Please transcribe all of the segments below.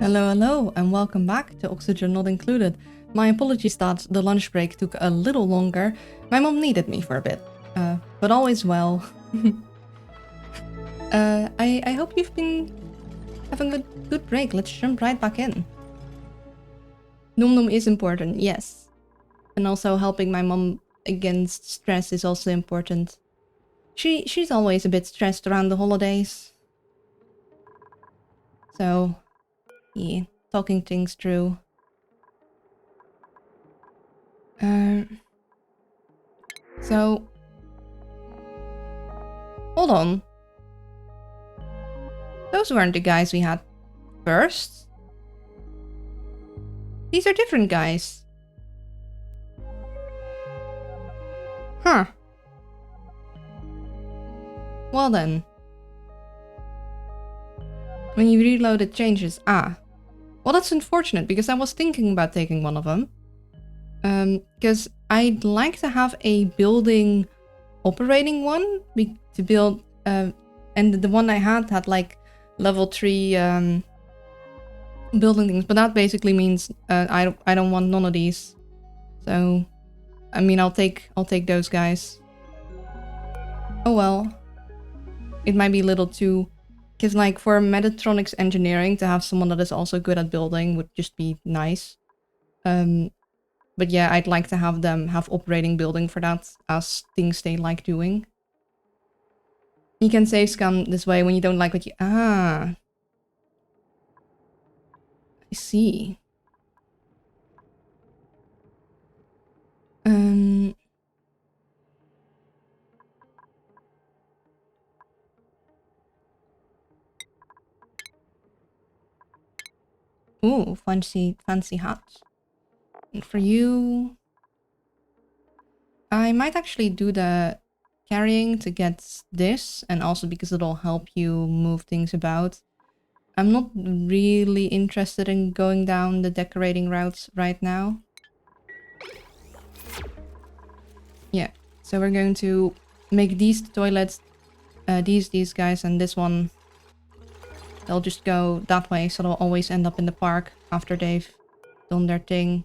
Hello, hello, and welcome back to Oxygen Not Included. My apologies that the lunch break took a little longer. My mom needed me for a bit, but all is well. I hope you've been having a good break. Let's jump right back in. Num Num is important, yes. And also helping my mom against stress is also important. She's always a bit stressed around the holidays. So, yeah, talking things through. So, hold on. Those weren't the guys we had first. These are different guys. Huh. Well then. When you reload it changes. Ah. Well, that's unfortunate because I was thinking about taking one of them. Because I'd like to have a building operating one to build, and the one I had like level 3 building things, but that basically means I don't want none of these. So, I mean, I'll take those guys. Oh well. It might be a little too, because like for Metatronics engineering to have someone that is also good at building would just be nice. But yeah, I'd like to have them have operating building for that as things they like doing. You can save scan this way when you don't like what you... Ah. I see. Ooh, fancy hat. And for you... I might actually do the carrying to get this, and also because it'll help you move things about. I'm not really interested in going down the decorating routes right now. Yeah, so we're going to make these toilets, these guys, and this one. They'll just go that way, so they'll always end up in the park after they've done their thing.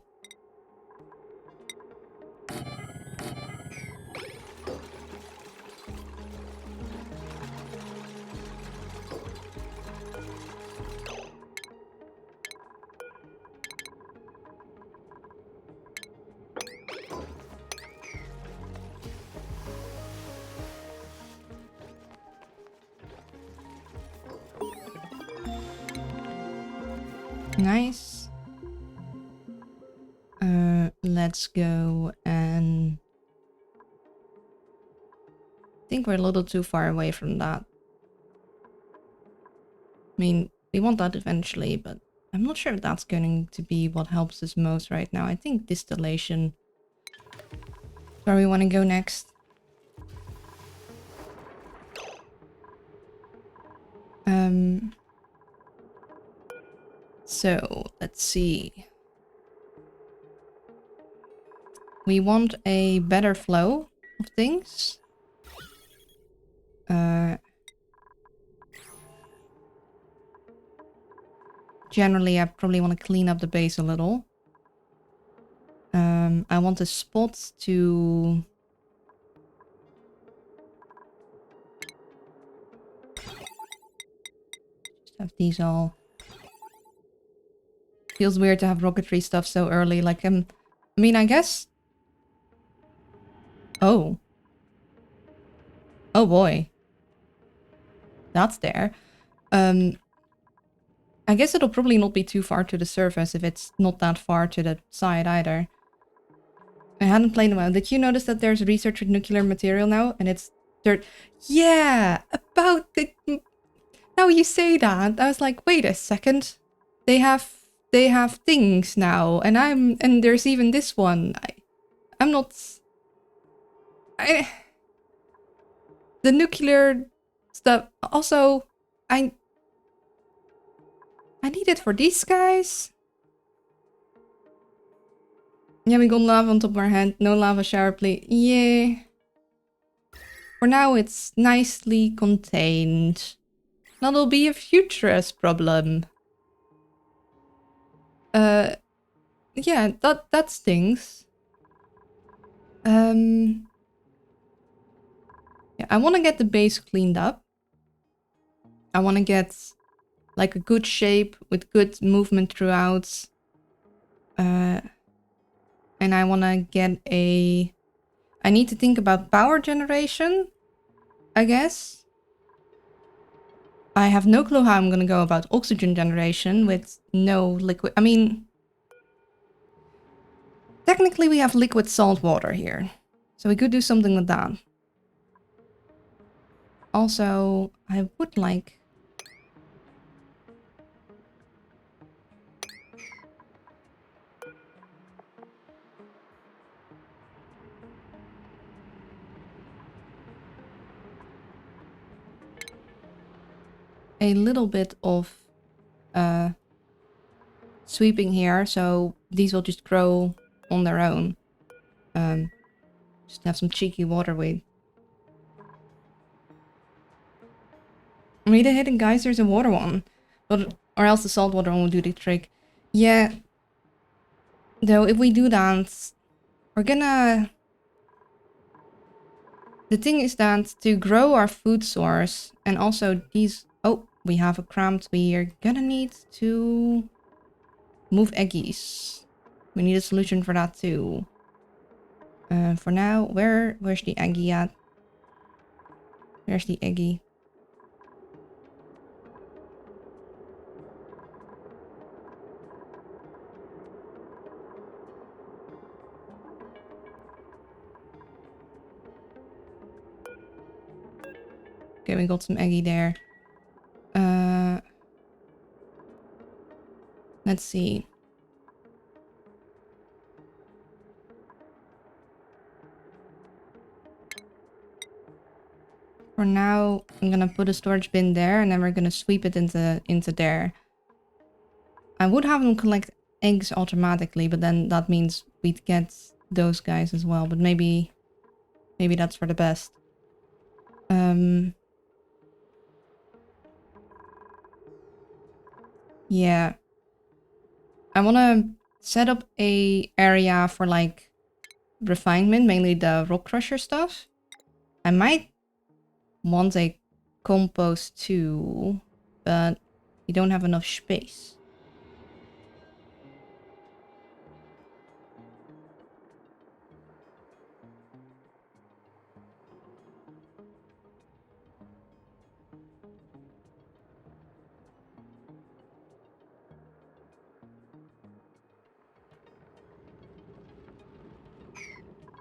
Nice. Let's go and... I think we're a little too far away from that. I mean, we want that eventually, but I'm not sure if that's going to be what helps us most right now. I think distillation is where we want to go next. So, let's see. We want a better flow of things. Generally, I probably want to clean up the base a little. I want the spots to... just have these all... Feels weird to have rocketry stuff so early. Like, I mean, I guess... Oh. Oh boy. That's there. I guess it'll probably not be too far to the surface if it's not that far to the side either. I hadn't played in a while. Did you notice that there's research with nuclear material now? And it's dirt. Yeah! About the... Now you say that, I was like, wait a second. They have things now, and there's even this one. I'm not... The nuclear stuff... Also, I need it for these guys. Yeah, we got lava on top of our head. No lava shower, please. Yeah. For now, it's nicely contained. That'll be a futurist problem. Yeah, that stings. Yeah, I want to get the base cleaned up. I want to get like a good shape with good movement throughout. And I want to get a... I need to think about power generation, I guess. I have no clue how I'm going to go about oxygen generation with no liquid. I mean, technically we have liquid salt water here. So we could do something with that. Also, I would like... a little bit of sweeping here, so these will just grow on their own. Just have some cheeky water weight. I mean, the hidden geyser's a water one, but or else the salt water one will do the trick. Yeah. Though if we do that, we're gonna... The thing is that to grow our food source and also these... Oh, we have a cramped. We are gonna need to move eggies. We need a solution for that too. For now, where's the eggie at? Where's the eggie? Okay, we got some eggie there. Let's see. For now, I'm gonna put a storage bin there, and then we're gonna sweep it into there. I would have them collect eggs automatically, but then that means we'd get those guys as well. But maybe that's for the best. Yeah. I wanna set up a area for like refinement, mainly the rock crusher stuff. I might want a compost too, but we don't have enough space.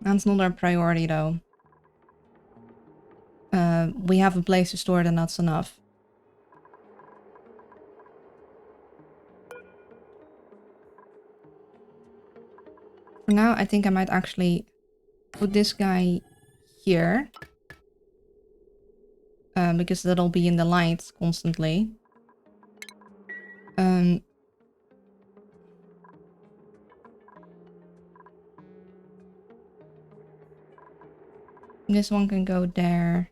That's not our priority though. We have a place to store it and that's enough. For now, I think I might actually put this guy here. Because that'll be in the light constantly. This one can go there.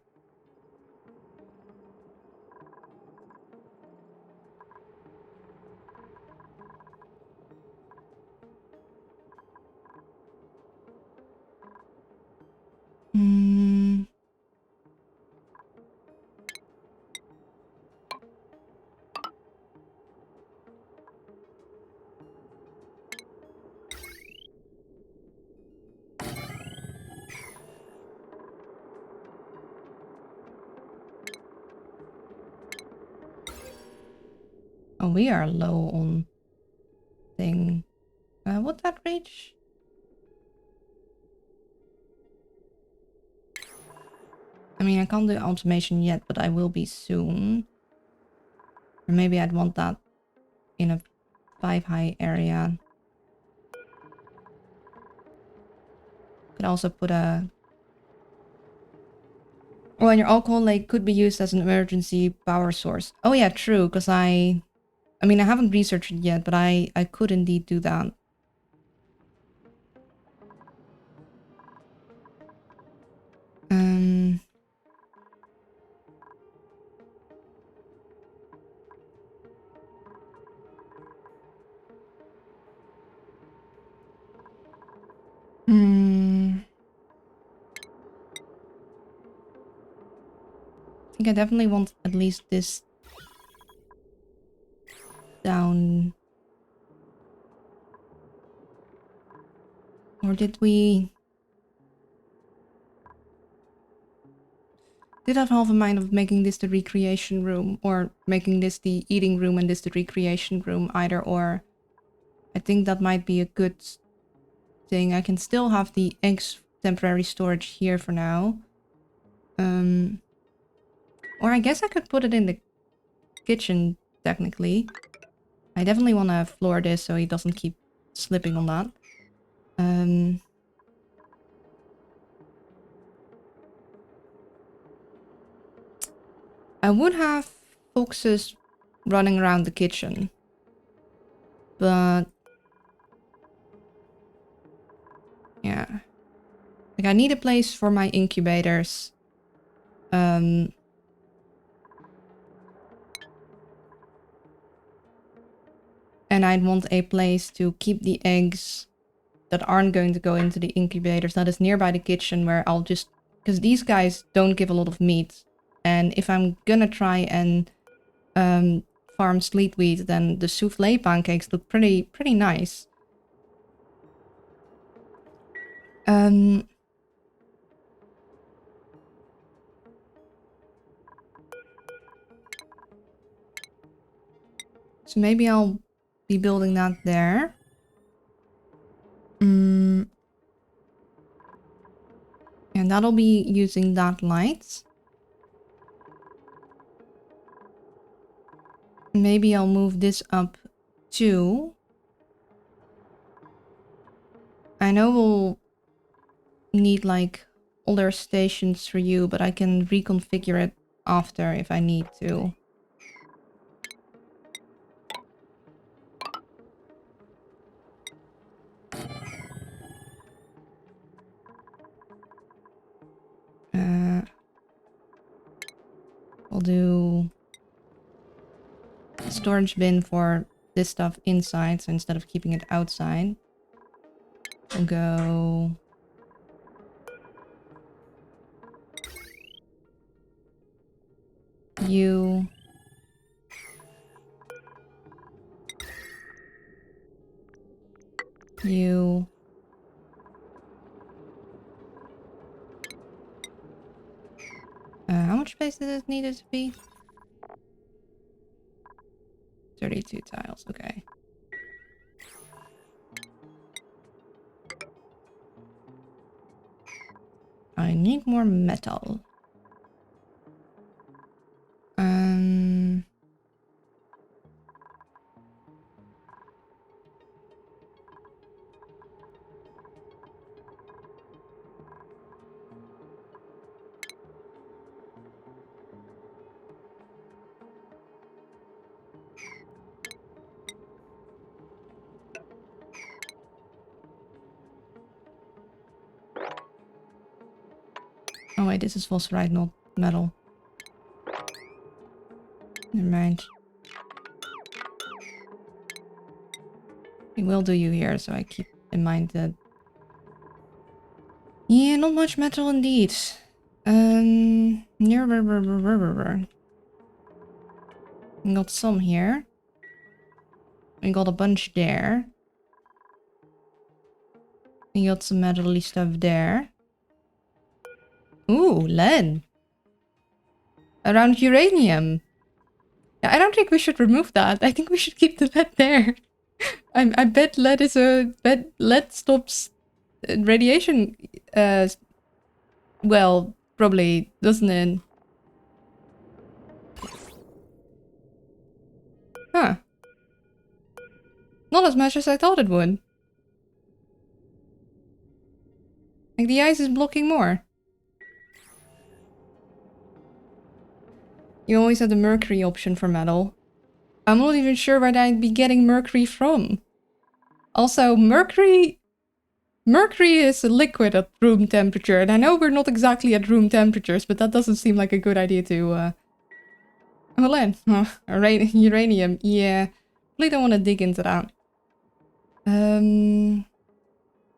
Oh, we are low on thing. Would that reach? I mean, I can't do automation yet, but I will be soon. Or maybe I'd want that in a 5 high area. Could also put a... Oh, and your alcohol lake could be used as an emergency power source. Oh yeah, true, because I mean, I haven't researched it yet, but I could indeed do that. think I definitely want at least this down. Or did we... Did I have a mind of making this the recreation room? Or making this the eating room and this the recreation room? Either or. I think that might be a good thing. I can still have the eggs temporary storage here for now. Or I guess I could put it in the kitchen, technically. I definitely want to floor this so he doesn't keep slipping on that. I would have foxes running around the kitchen. But... yeah. Like, I need a place for my incubators. And I'd want a place to keep the eggs that aren't going to go into the incubators that is nearby the kitchen, where I'll just... because these guys don't give a lot of meat. And if I'm gonna try and farm sleet wheat, then the souffle pancakes look pretty nice. So maybe I'll be building that there. And that'll be using that light. Maybe I'll move this up too. I know we'll need like older stations for you, but I can reconfigure it after if I need to. We'll do a storage bin for this stuff inside, so instead of keeping it outside, we'll go... you... you... how much space does this need it to be? 32 tiles, okay. I need more metal. Oh wait, this is phosphorite, not metal. Never mind. We will do you here, so I keep in mind that... yeah, not much metal indeed. We got some here. We got a bunch there. We got some metally stuff there. Ooh, lead. Around uranium. Yeah, I don't think we should remove that. I think we should keep the lead there. I bet lead is a... lead stops radiation... well, probably, doesn't it? Huh. Not as much as I thought it would. Like, the ice is blocking more. You always have the mercury option for metal. I'm not even sure where I'd be getting mercury from. Also, mercury is a liquid at room temperature, and I know we're not exactly at room temperatures, but that doesn't seem like a good idea to, oh, lead. Oh, uranium. Yeah. Really don't want to dig into that.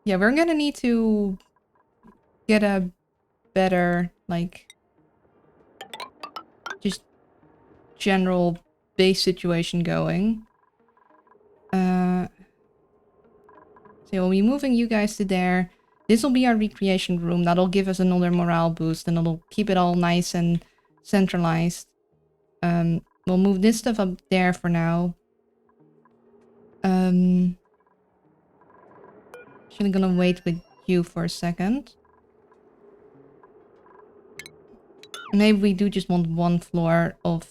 Yeah, we're gonna need to get a better, like... general base situation going. So we'll be moving you guys to there. This will be our recreation room. That'll give us another morale boost and it'll keep it all nice and centralized. We'll move this stuff up there for now. Actually gonna wait with you for a second. Maybe we do just want one floor of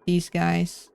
these guys.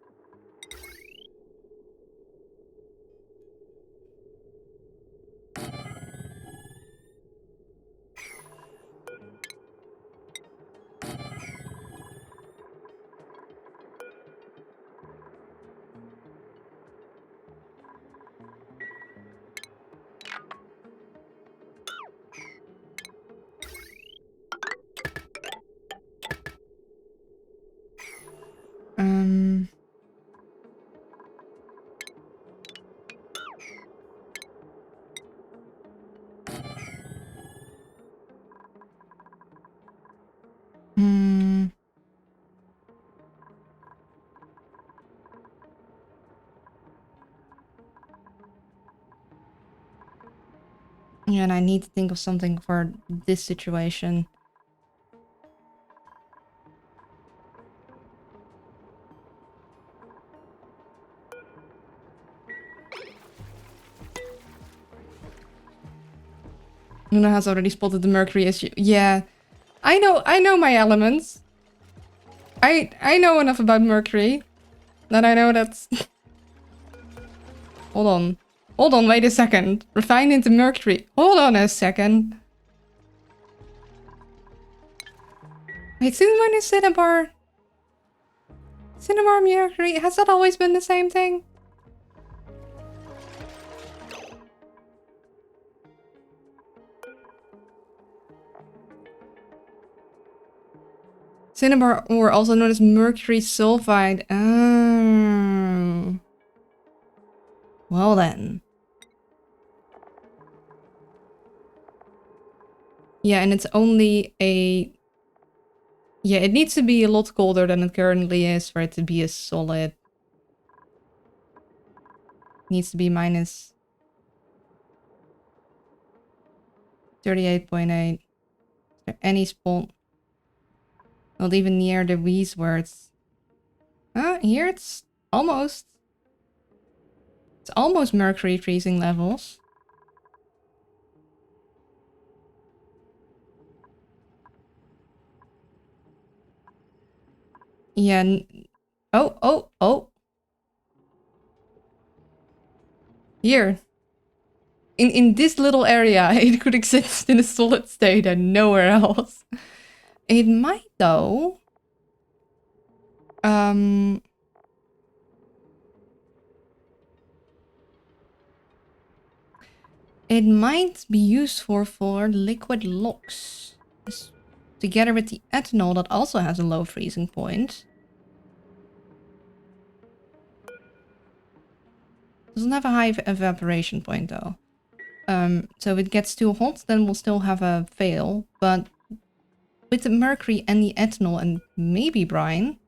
Yeah, and I need to think of something for this situation. Luna has already spotted the mercury issue. Yeah, I know my elements. I know enough about mercury that I know that's... Hold on. Hold on, wait a second. Refined into mercury. Hold on a second. Wait, when is cinnabar? Cinnabar mercury? Has that always been the same thing? Cinnabar ore, also known as mercury sulfide. Oh. Well then. Yeah, and it's only a... Yeah, it needs to be a lot colder than it currently is for it to be a solid. It needs to be minus 38.8. Is there any spot? Not even near the W's words. Here it's almost. It's almost mercury freezing levels. Yeah. Oh. Here. In this little area, it could exist in a solid state and nowhere else. It might, though. It might be useful for liquid locks. Together with the ethanol that also has a low freezing point. Doesn't have a high evaporation point though. So if it gets too hot, then we'll still have a fail. But with the mercury and the ethanol and maybe brine,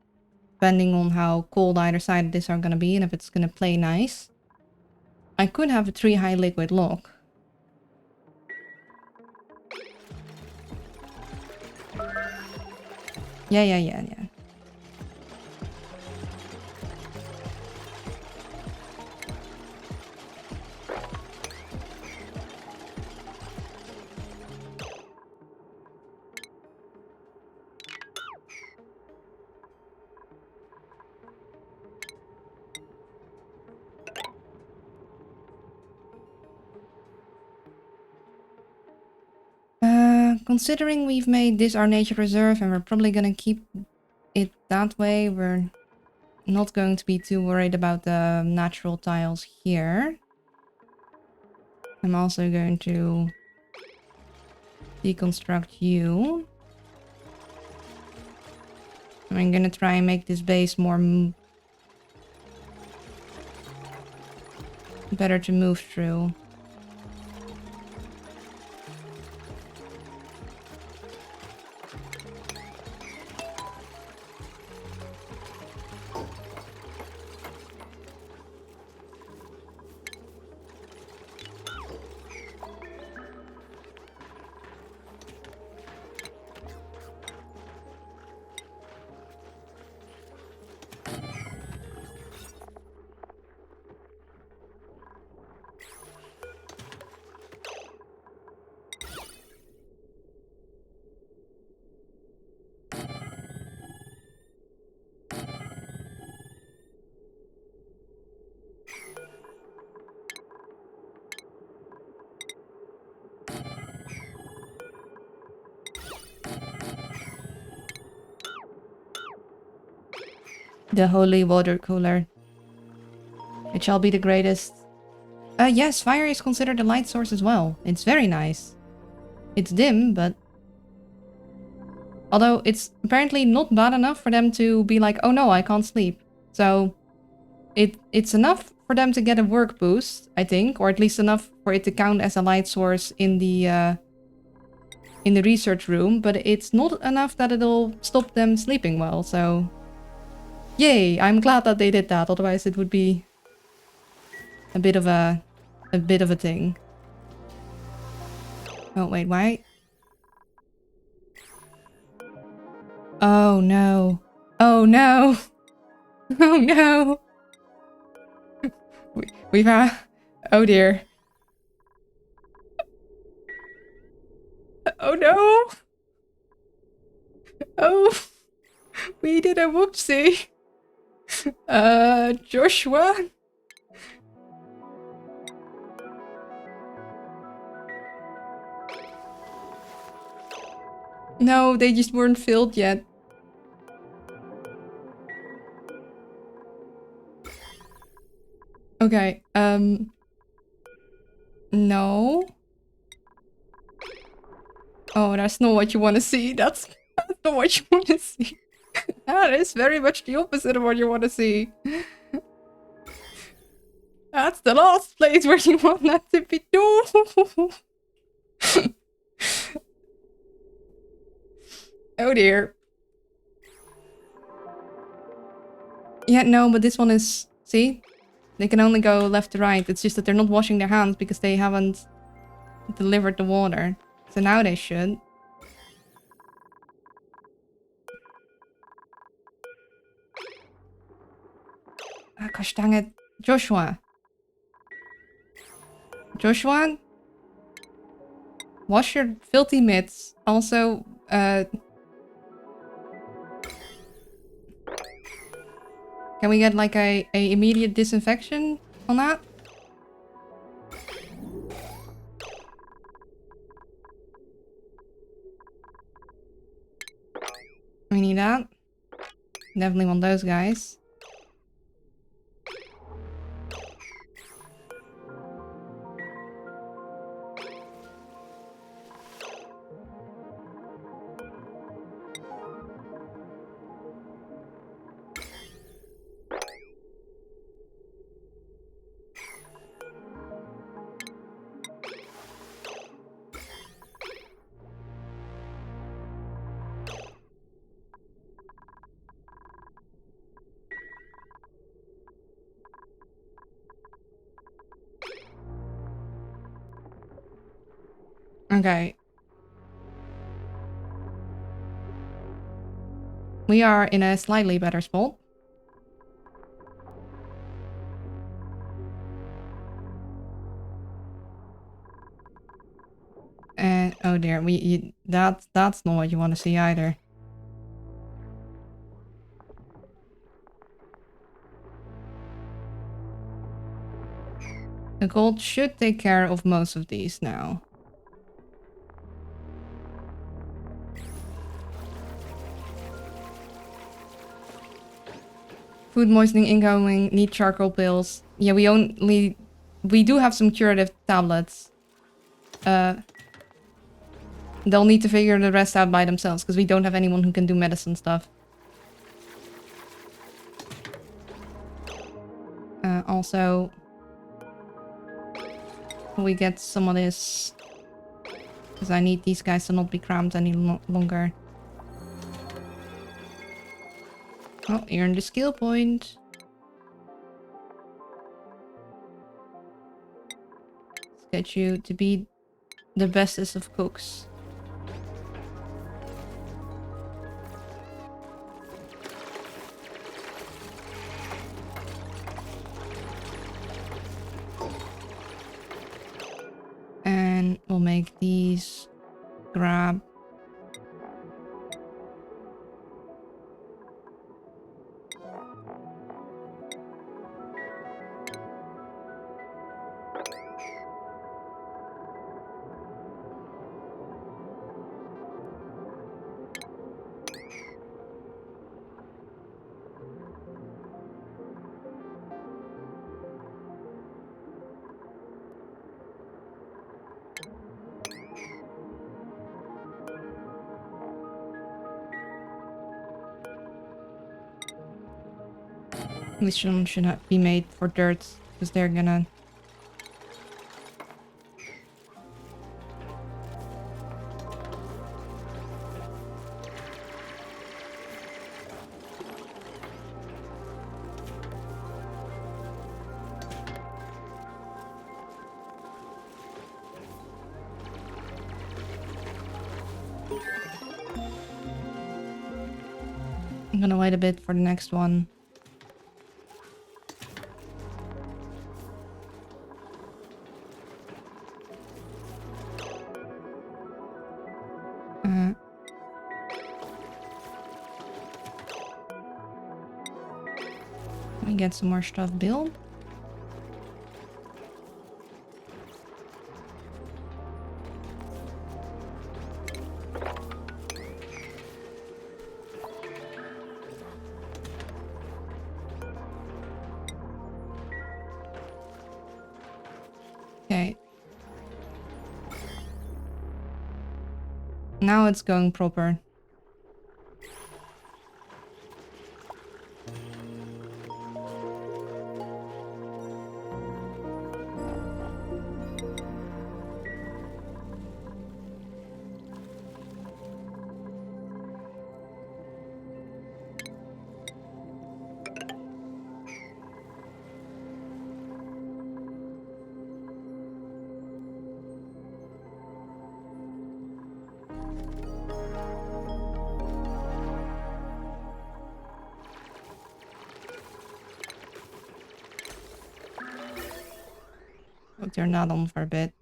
depending on how cold either side of this are gonna be and if it's gonna play nice, I could have a 3 high liquid lock. Yeah. Considering we've made this our nature reserve and we're probably gonna keep it that way, we're not going to be too worried about the natural tiles here. I'm also going to deconstruct you. I'm gonna try and make this base more better to move through. The holy water cooler. It shall be the greatest. Yes, fire is considered a light source as well. It's very nice. It's dim, but... Although it's apparently not bad enough for them to be like, oh no, I can't sleep. So it's enough for them to get a work boost, I think. Or at least enough for it to count as a light source in the research room. But it's not enough that it'll stop them sleeping well, so... Yay, I'm glad that they did that. Otherwise it would be a bit of a thing. Oh, wait, why? Oh, no. Oh, no. Oh, no. We've had... Oh, dear. Oh, no. Oh. We did a whoopsie. Joshua? No, they just weren't filled yet. Okay, no. Oh, that's not what you want to see. That's not what you want to see. That is very much the opposite of what you want to see. That's the last place where you want that to be. No. Oh dear. Yeah, no, but this one is... See? They can only go left to right. It's just that they're not washing their hands because they haven't delivered the water. So now they should. Ah, gosh dang it. Joshua. Joshua? Wash your filthy mitts. Also, can we get like a immediate disinfection on that? We need that. Definitely want those guys. Okay. We are in a slightly better spot. And oh dear, that's not what you want to see either. The gold should take care of most of these now. Food moistening incoming, need charcoal pills. Yeah, we do have some curative tablets. They'll need to figure the rest out by themselves, because we don't have anyone who can do medicine stuff. Also, we get some of this, because I need these guys to not be cramped any longer. Oh, earn the skill point. Let's get you to be the bestest of cooks. And we'll make these grab. This one should not be made for dirt, because they're gonna... I'm gonna wait a bit for the next one. Let me get some more stuff built. Okay. Now it's going proper. But they're not on for a bit.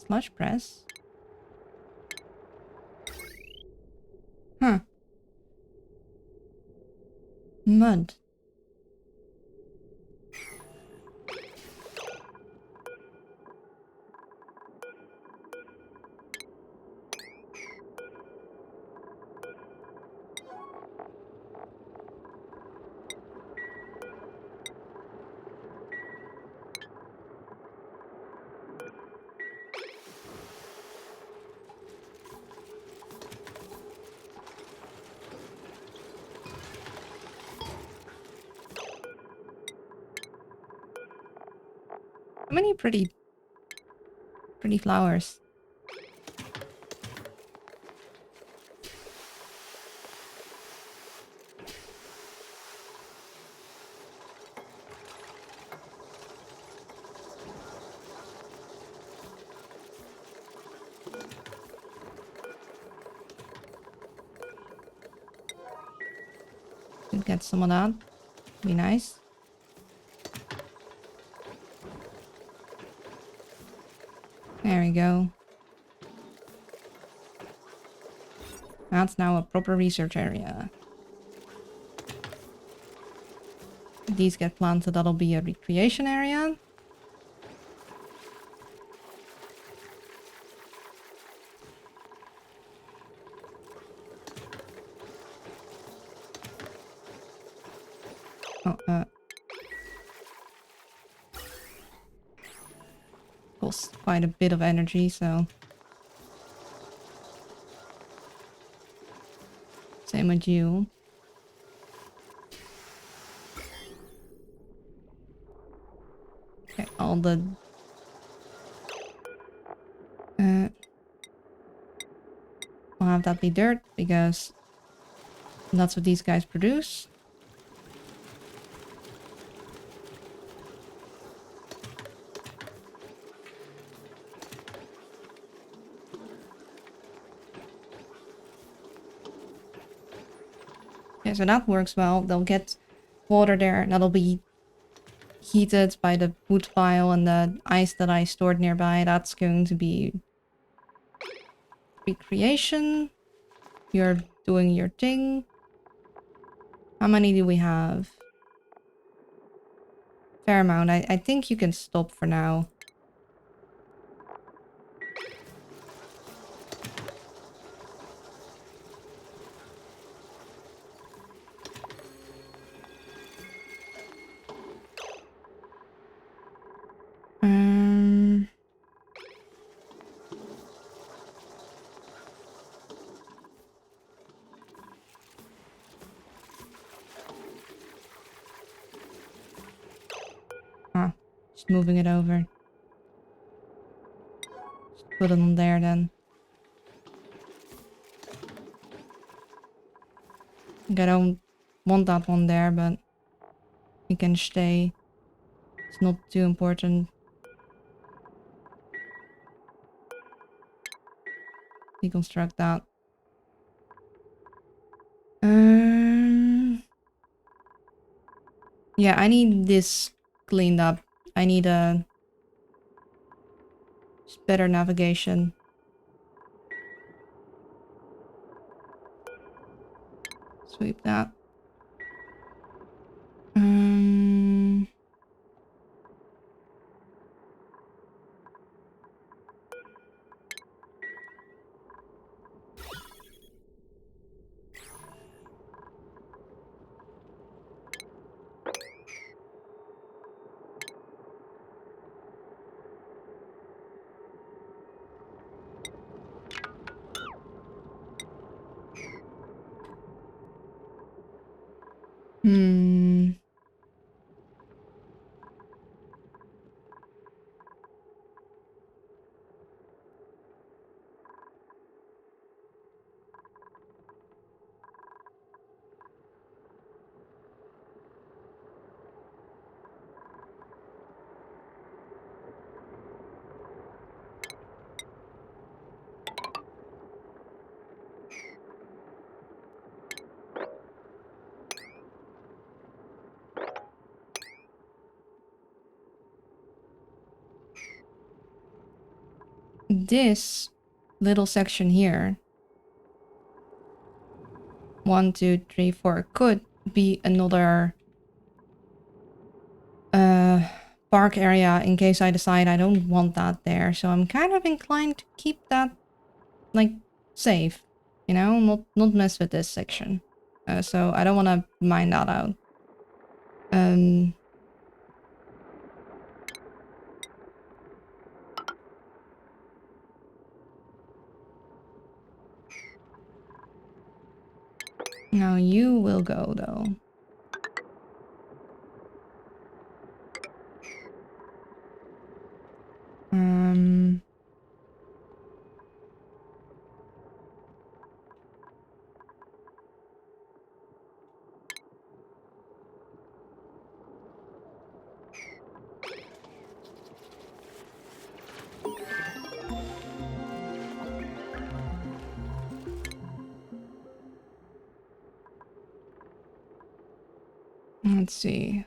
Slush press? Huh. Mud. How many pretty flowers? Could get some of that. Be nice. There we go. That's now a proper research area. If these get planted, that'll be a recreation area. Oh, costs quite a bit of energy, so... Same with you. Okay, all the... We'll have that be dirt, because that's what these guys produce. Okay, so that works well. They'll get water there, and that'll be heated by the wood pile and the ice that I stored nearby. That's going to be recreation. You're doing your thing. How many do we have? Fair amount. I think you can stop for now. Just moving it over. Just put it on there then. I don't want that one there, but it can stay. It's not too important. Deconstruct that. Yeah, I need this cleaned up. I need a better navigation. Sweep that. This little section here, 1, 2, 3, 4, could be another park area in case I decide I don't want that there. So I'm kind of inclined to keep that like safe, you know, not mess with this section. So I don't want to mine that out. Now you will go though. Let's see.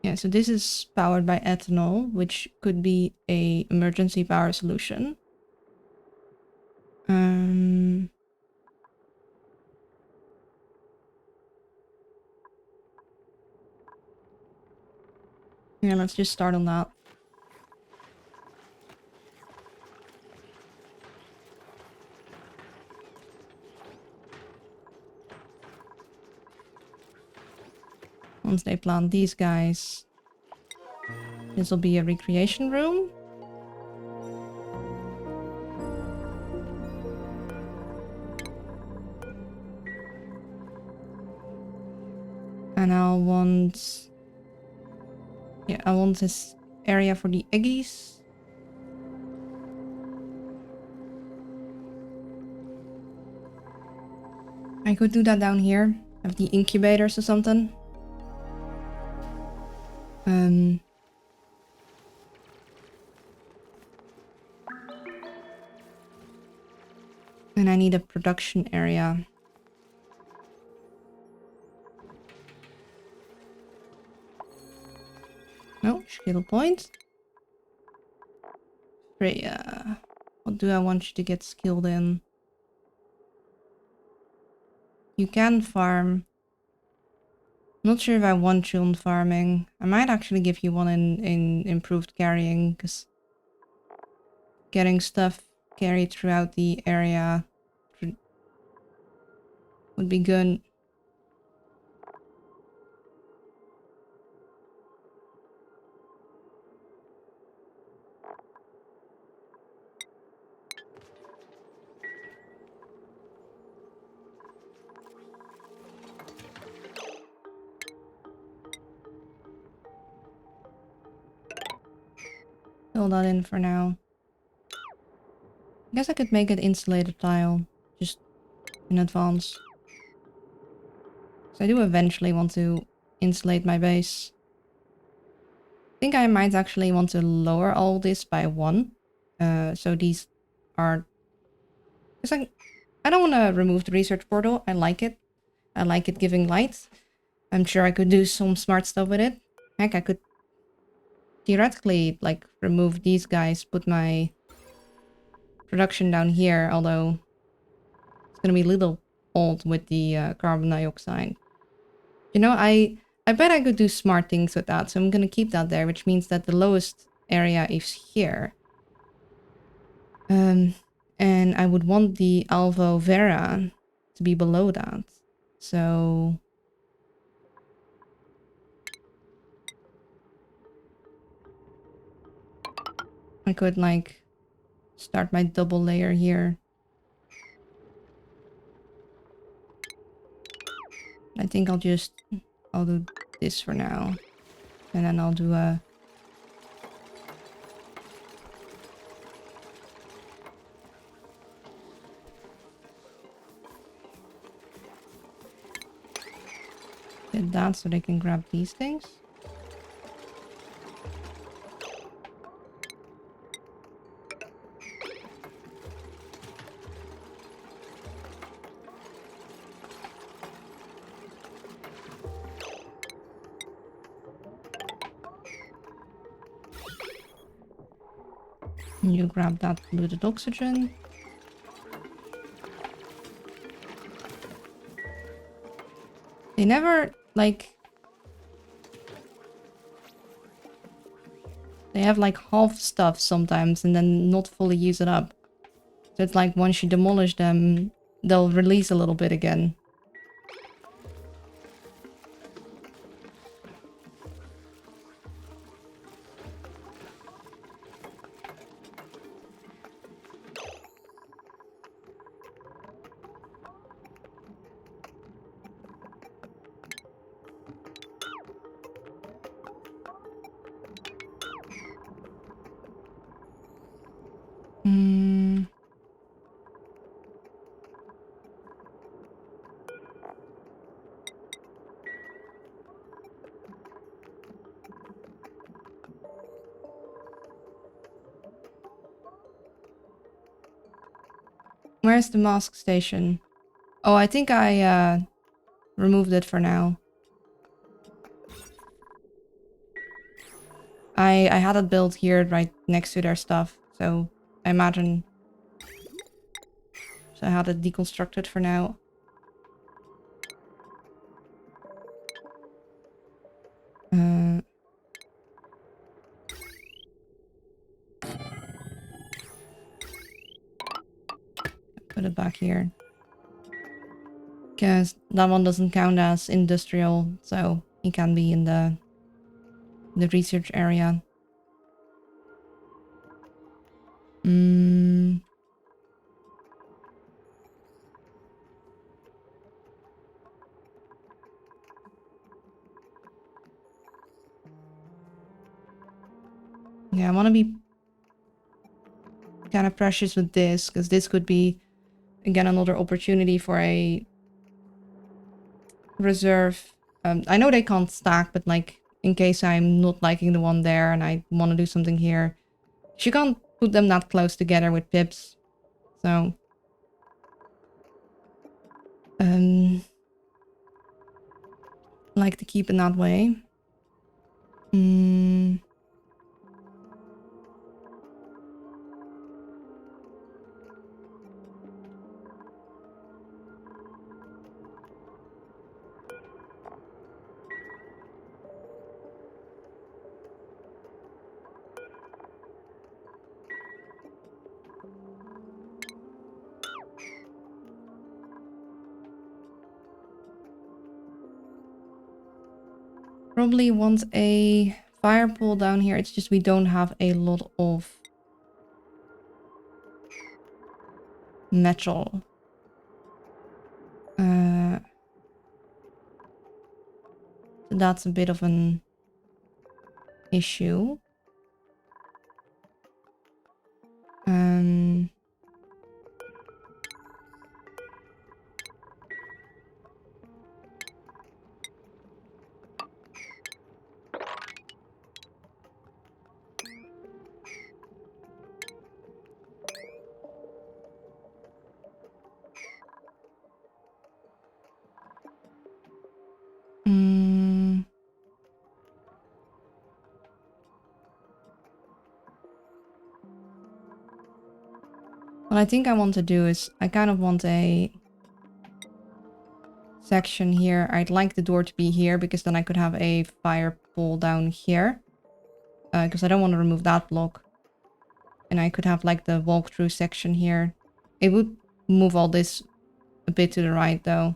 Yeah, so this is powered by ethanol, which could be a emergency power solution. Yeah, let's just start on that. Once they plant these guys, this will be a recreation room. And I'll want... Yeah, I want this area for the eggies. I could do that down here. Have the incubators or something. And I need a production area. No, skill point. Freya. What do I want you to get skilled in? You can farm. Not sure if I want you on farming. I might actually give you one in improved carrying, because getting stuff carried throughout the area would be good. fill that in for now. I guess I could make it insulated tile just in advance. So I do eventually want to insulate my base. I think I might actually want to lower all this by 1. So these are... It's like, I don't want to remove the research portal. I like it. I like it giving light. I'm sure I could do some smart stuff with it. Heck, I could theoretically like remove these guys, put my production down here, although it's gonna be a little old with the carbon dioxide. You know, I bet I could do smart things with that, so I'm gonna keep that there, which means that the lowest area is here. And I would want the Alvo Vera to be below that. So I could like start my double layer here. I think I'll do this for now. And then I'll do a... Did that so they can grab these things. And you grab that polluted oxygen. They never, like... They have like half stuff sometimes and then not fully use it up. So it's like once you demolish them, they'll release a little bit again. Where's the mask station? Oh, I think I removed it for now. I had it built here right next to their stuff, so I imagine... So I had it deconstructed for now. Put it back here. Because that one doesn't count as industrial, so it can be in the research area. Yeah, I want to be kind of precious with this, because this could be, again, another opportunity for a reserve. I know they can't stack, but like, in case I'm not liking the one there and I want to do something here. You can't put them that close together with pips. So... like to keep it that way. Probably want a fire pole down here. It's just we don't have a lot of metal. So that's a bit of an issue. Um... Mm. What I think I want to do is I kind of want a section here. I'd like the door to be here because then I could have a fire pole down here. Because I don't want to remove that block. And I could have like the walkthrough section here. It would move all this a bit to the right though.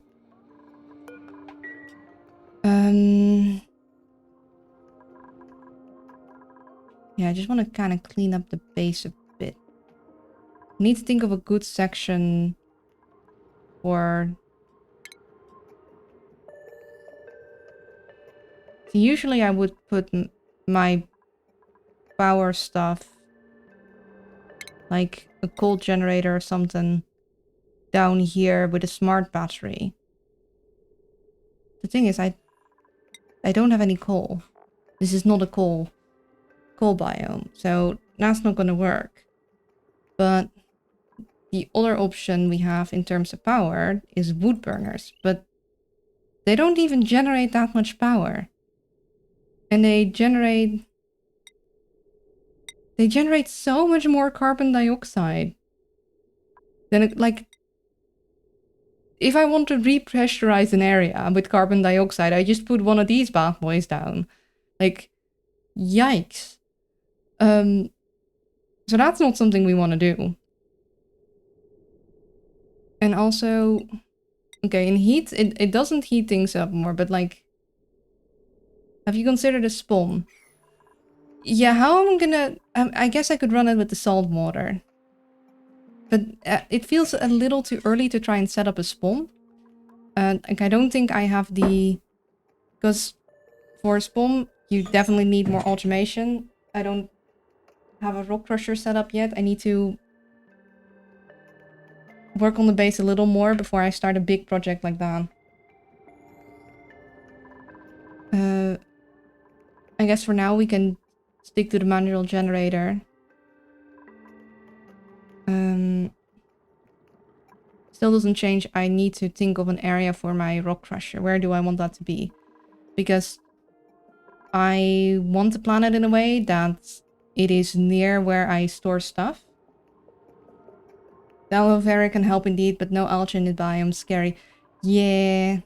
Yeah, I just want to kind of clean up the base a bit. Need to think of a good section for... So usually I would put my power stuff, like a coal generator or something, down here with a smart battery. The thing is, I don't have any coal. This is not a coal biome, so that's not gonna work. But the other option we have in terms of power is wood burners, but they don't even generate that much power. And they generate so much more carbon dioxide. Then like, if I want to repressurize an area with carbon dioxide, I just put one of these bad boys down. Like, yikes. So that's not something we want to do. And also, okay, in heat, it doesn't heat things up more, but like, have you considered a spawn? Yeah, how am I gonna... I guess I could run it with the salt water. But it feels a little too early to try and set up a spawn. Like, I don't think I have the... Because for a spawn, you definitely need more automation. I don't have a rock crusher set up yet. I need to work on the base a little more before I start a big project like that. I guess for now we can stick to the manual generator. Still doesn't change. I need to think of an area for my rock crusher. Where do I want that to be? Because I want to plan it in a way that it is near where I store stuff. The aloe vera can help indeed, but no algae in the biome. Scary. Yeah.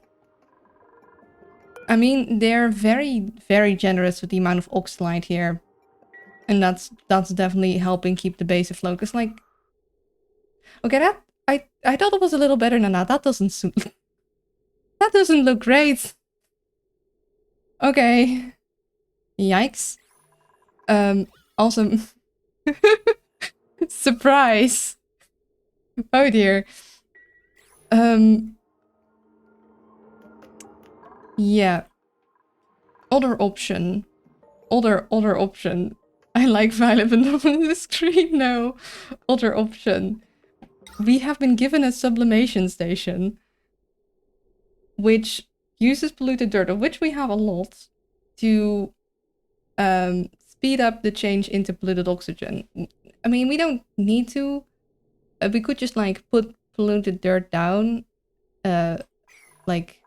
I mean, they're very, very generous with the amount of oxalite here. And that's definitely helping keep the base afloat. Cause like... Okay, that... I thought it was a little better than that. That doesn't suit... That doesn't look great. Okay. Yikes. Also... Surprise. Oh dear. Yeah. Other option. Other option. I like Violet, but not on the screen, no. Other option. We have been given a sublimation station, which uses polluted dirt, of which we have a lot, to speed up the change into polluted oxygen. I mean, we don't need to. We could just like put polluted dirt down, like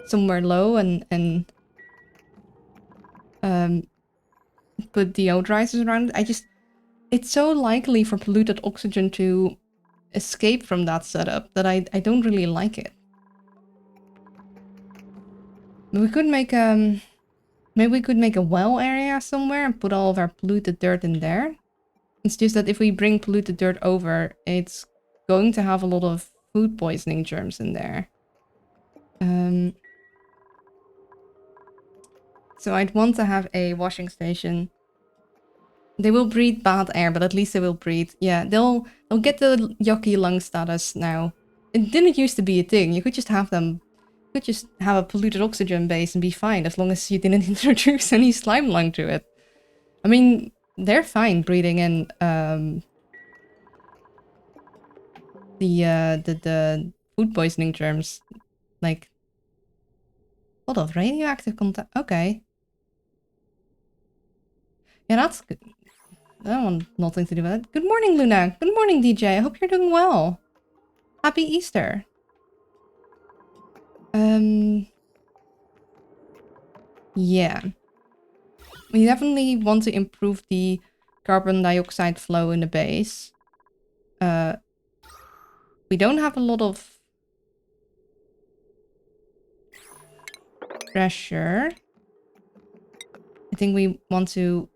somewhere low and put deodorizers around it. It's so likely for polluted oxygen to escape from that setup that I don't really like it. We could make maybe we could make a well area somewhere and put all of our polluted dirt in there. It's just that if we bring polluted dirt over, it's going to have a lot of food poisoning germs in there. So I'd want to have a washing station. They will breathe bad air, but at least they will breathe. Yeah, they'll get the yucky lung status now. It didn't used to be a thing. You could just have them... You could just have a polluted oxygen base and be fine, as long as you didn't introduce any slime lung to it. I mean, they're fine breathing in the food poisoning germs. Like, hold on, radioactive contact. Okay. Yeah, that's good. That one, nothing to do with it. Good morning, Luna. Good morning, DJ. I hope you're doing well. Happy Easter. Yeah. We definitely want to improve the carbon dioxide flow in the base. We don't have a lot of pressure. I think we want to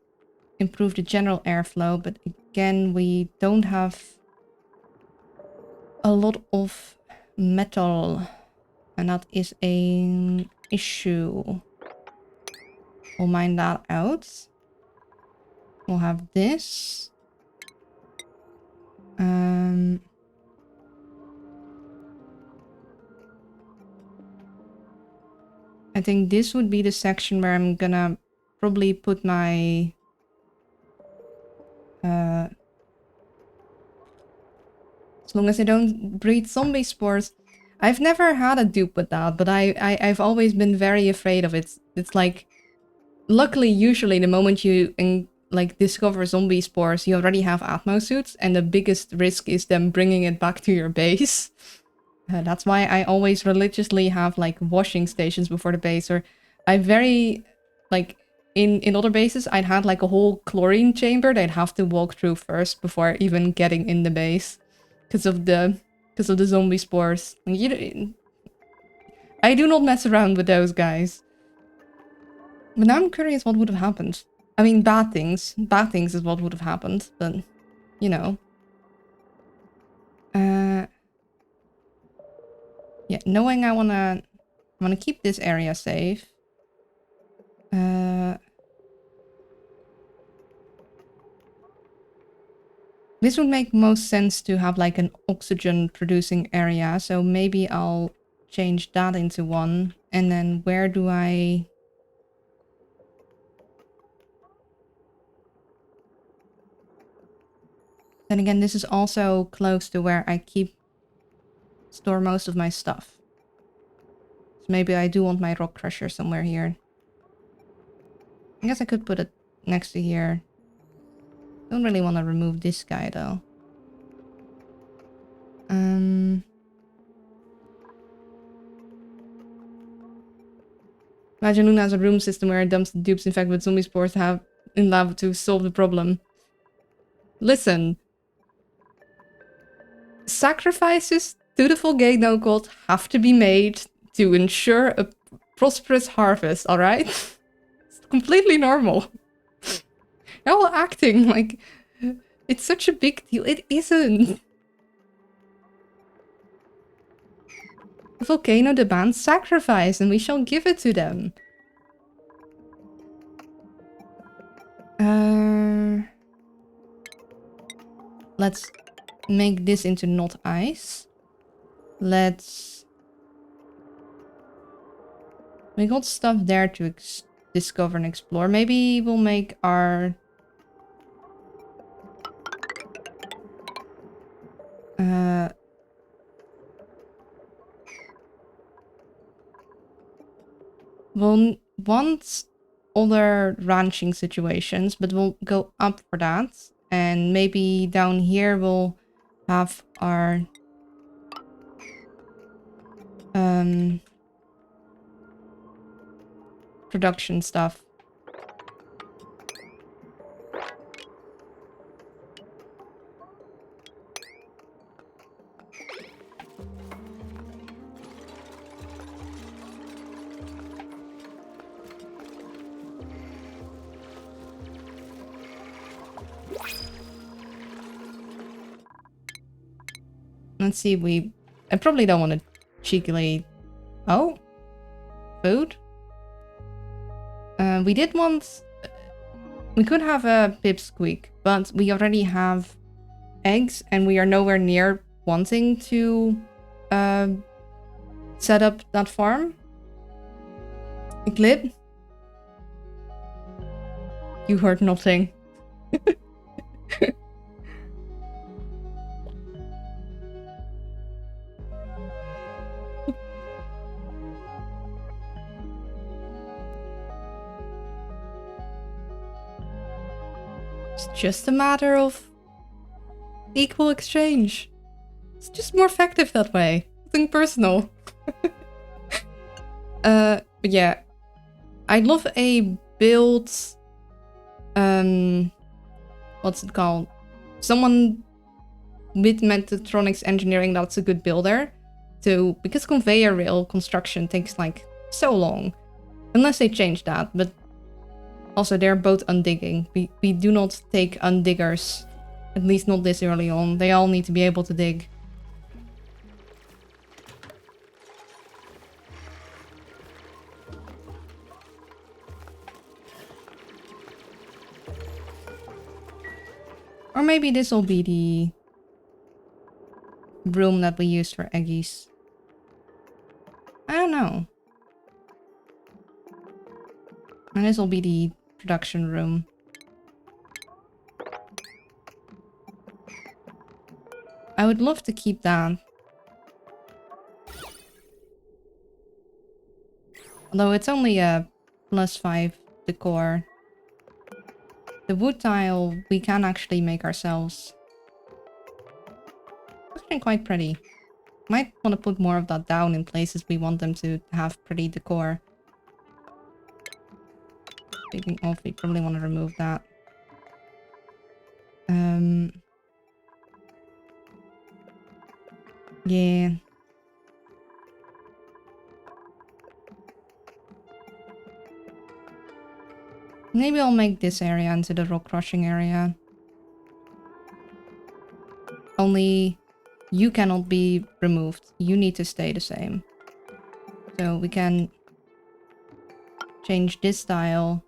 improve the general airflow, but again, we don't have a lot of metal, and that is an issue. We'll mine that out. We'll have this. I think this would be the section where I'm gonna probably put my as long as I don't breed zombie spores. I've never had a dupe with that, but I've always been very afraid of it. It's like, luckily, usually the moment you like discover zombie spores, you already have Atmo suits, and the biggest risk is them bringing it back to your base. That's why I always religiously have like washing stations before the base, or I very like in other bases I'd had like a whole chlorine chamber they'd have to walk through first before even getting in the base because of the zombie spores. I do not mess around with those guys. But now I'm curious what would have happened. I mean, bad things. Bad things is what would have happened, but you know. Yeah, knowing I wanna keep this area safe. This would make most sense to have like an oxygen producing area, so maybe I'll change that into one. And then where do I... Then again, this is also close to where I store most of my stuff. So maybe I do want my rock crusher somewhere here. I guess I could put it next to here. Don't really want to remove this guy though. Imagine Luna has a room system where it dumps the dupes infected with zombie spores to have in lava to solve the problem. Listen. Sacrifices to the volcano god have to be made to ensure a prosperous harvest, alright? It's completely normal. They're all acting like it's such a big deal. It isn't. The volcano demands sacrifice, and we shall give it to them. Let's make this into not ice. We got stuff there to discover and explore. Maybe we'll make our... We'll want other ranching situations, but we'll go up for that. And maybe down here we'll have our... production stuff. Let's see, I probably don't want to cheekily... Oh? Food? We did want... We could have a pipsqueak, but we already have eggs, and we are nowhere near wanting to set up that farm. Glib? You heard nothing. It's just a matter of equal exchange. It's just more effective that way. Nothing personal. But yeah. I'd love a build... what's it called? Someone with mechatronics engineering that's a good builder. Because conveyor rail construction takes like so long. Unless they change that, but also they're both undigging. We do not take undiggers. At least not this early on. They all need to be able to dig. Or maybe this will be the room that we use for eggies. I don't know. And this will be the production room. I would love to keep that. Although it's only a +5 decor. The wood tile we can actually make ourselves. It's actually quite pretty. Might want to put more of that down in places we want them to have pretty decor. Speaking of, we probably want to remove that. Yeah. Maybe I'll make this area into the rock crushing area. Only you cannot be removed. You need to stay the same. So we can change this style.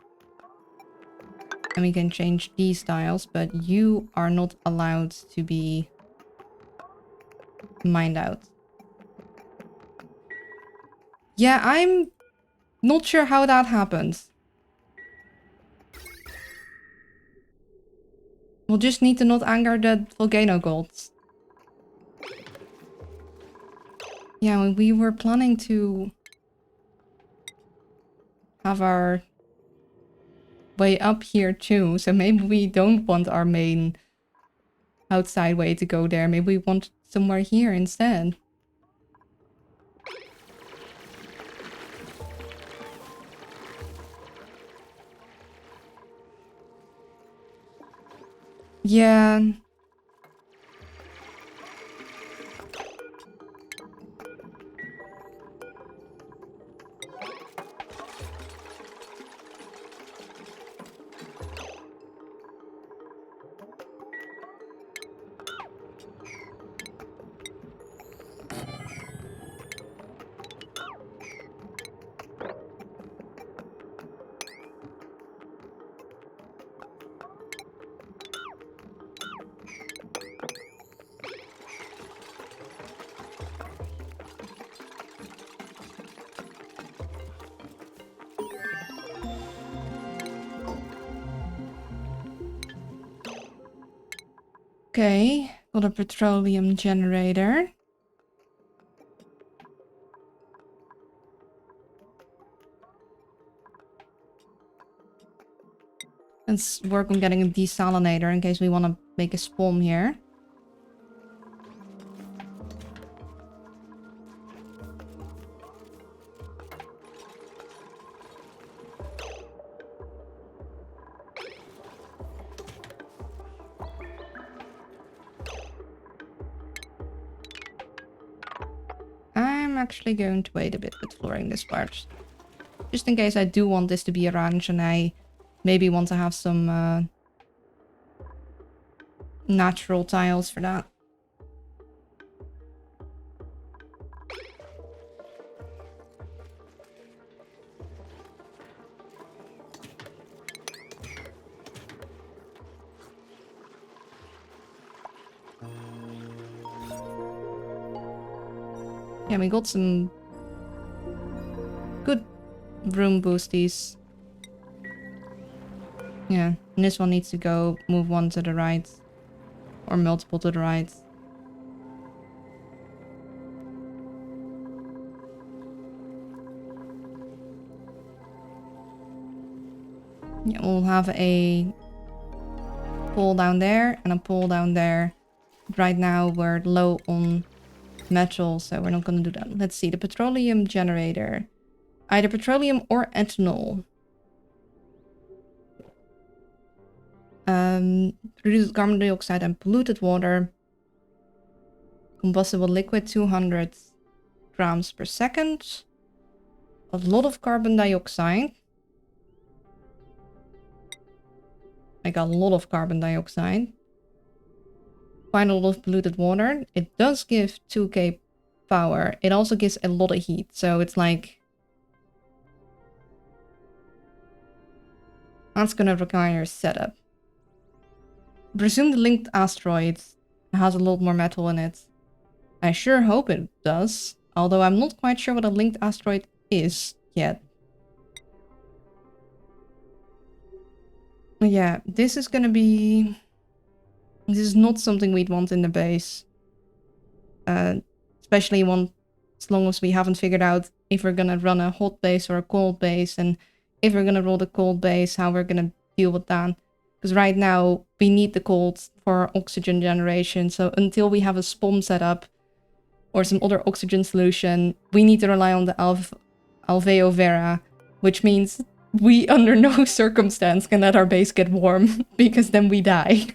And we can change these styles, but you are not allowed to be mined out. Yeah, I'm not sure how that happened. We'll just need to not anger the volcano gods. Yeah, we were planning to have our way up here too, so maybe we don't want our main outside way to go there. Maybe we want somewhere here instead. Yeah. Okay, got a petroleum generator. Let's work on getting a desalinator in case we want to make a spawn here. I'm actually going to wait a bit with flooring this part. Just in case I do want this to be a ranch and I maybe want to have some natural tiles for that. Yeah, we got some good room boosties. Yeah, and this one needs to go move one to the right. Or multiple to the right. Yeah, we'll have a pole down there and a pole down there. Right now we're low on metal, so we're not gonna do that. Let's see, the petroleum generator. Either petroleum or ethanol. Reduced carbon dioxide and polluted water. Combustible liquid 200 grams per second. A lot of carbon dioxide. Like a lot of carbon dioxide. Quite a lot of polluted water. It does give 2k power. It also gives a lot of heat. So it's like... That's gonna require setup. Presume the linked asteroid has a lot more metal in it. I sure hope it does. Although I'm not quite sure what a linked asteroid is yet. Yeah, this is gonna be... This is not something we'd want in the base. Especially as long as we haven't figured out if we're gonna run a hot base or a cold base. And if we're gonna roll the cold base, how we're gonna deal with that. Because right now, we need the cold for oxygen generation. So until we have a SPOM set up or some other oxygen solution, we need to rely on the Alveo Vera, which means we under no circumstance can let our base get warm, because then we die.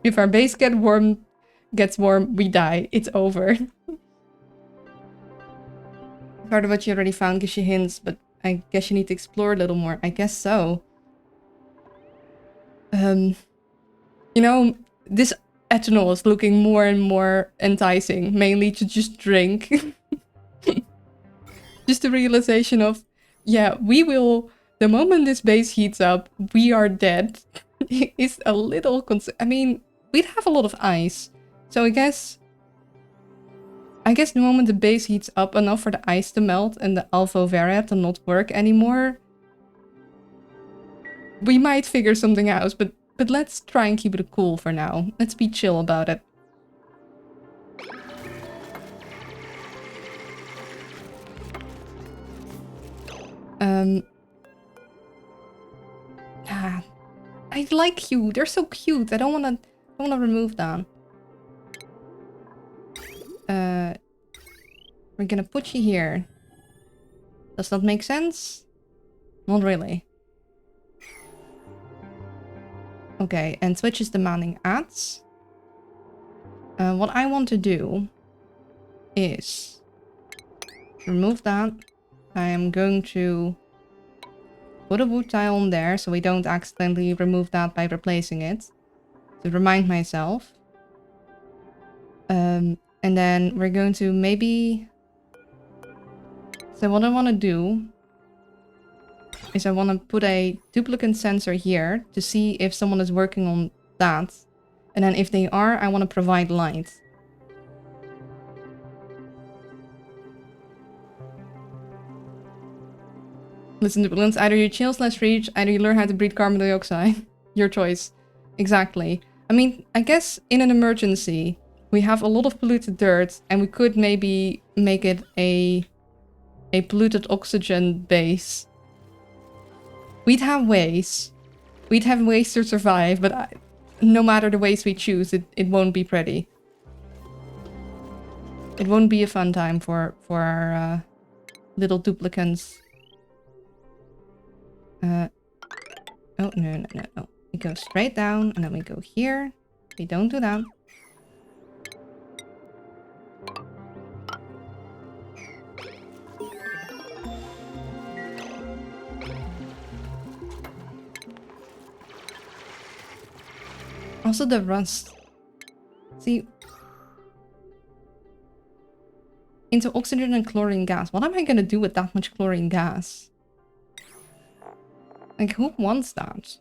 If our base gets warm, we die. It's over. Part of what you already found gives you hints, but I guess you need to explore a little more. I guess so. You know, this ethanol is looking more and more enticing, mainly to just drink. Just the realization of, yeah, we will, the moment this base heats up, we are dead. It's a little, I mean, we'd have a lot of ice. So I guess the moment the base heats up enough for the ice to melt and the Alvo Vera to not work anymore, we might figure something out, but let's try and keep it cool for now. Let's be chill about it. I like you. They're so cute. I don't wanna remove that. We're gonna put you here. Does that make sense? Not really. Okay, and Twitch is demanding ads. What I want to do is remove that. I am going to put a wood tile on there so we don't accidentally remove that by replacing it. To remind myself. And then we're going to maybe... So what I want to do is I want to put a duplicate sensor here to see if someone is working on that. And then if they are, I want to provide light. Listen to balloons, either you chill/reach, either you learn how to breathe carbon dioxide. Your choice. Exactly. I mean, I guess in an emergency, we have a lot of polluted dirt and we could maybe make it a polluted oxygen base. We'd have ways. We'd have ways to survive, but no matter the ways we choose, it won't be pretty. It won't be a fun time for our little duplicants. Oh, no. We go straight down, and then we go here. We don't do that. Also the rust. See... Into oxygen and chlorine gas. What am I gonna do with that much chlorine gas? Like, who wants that?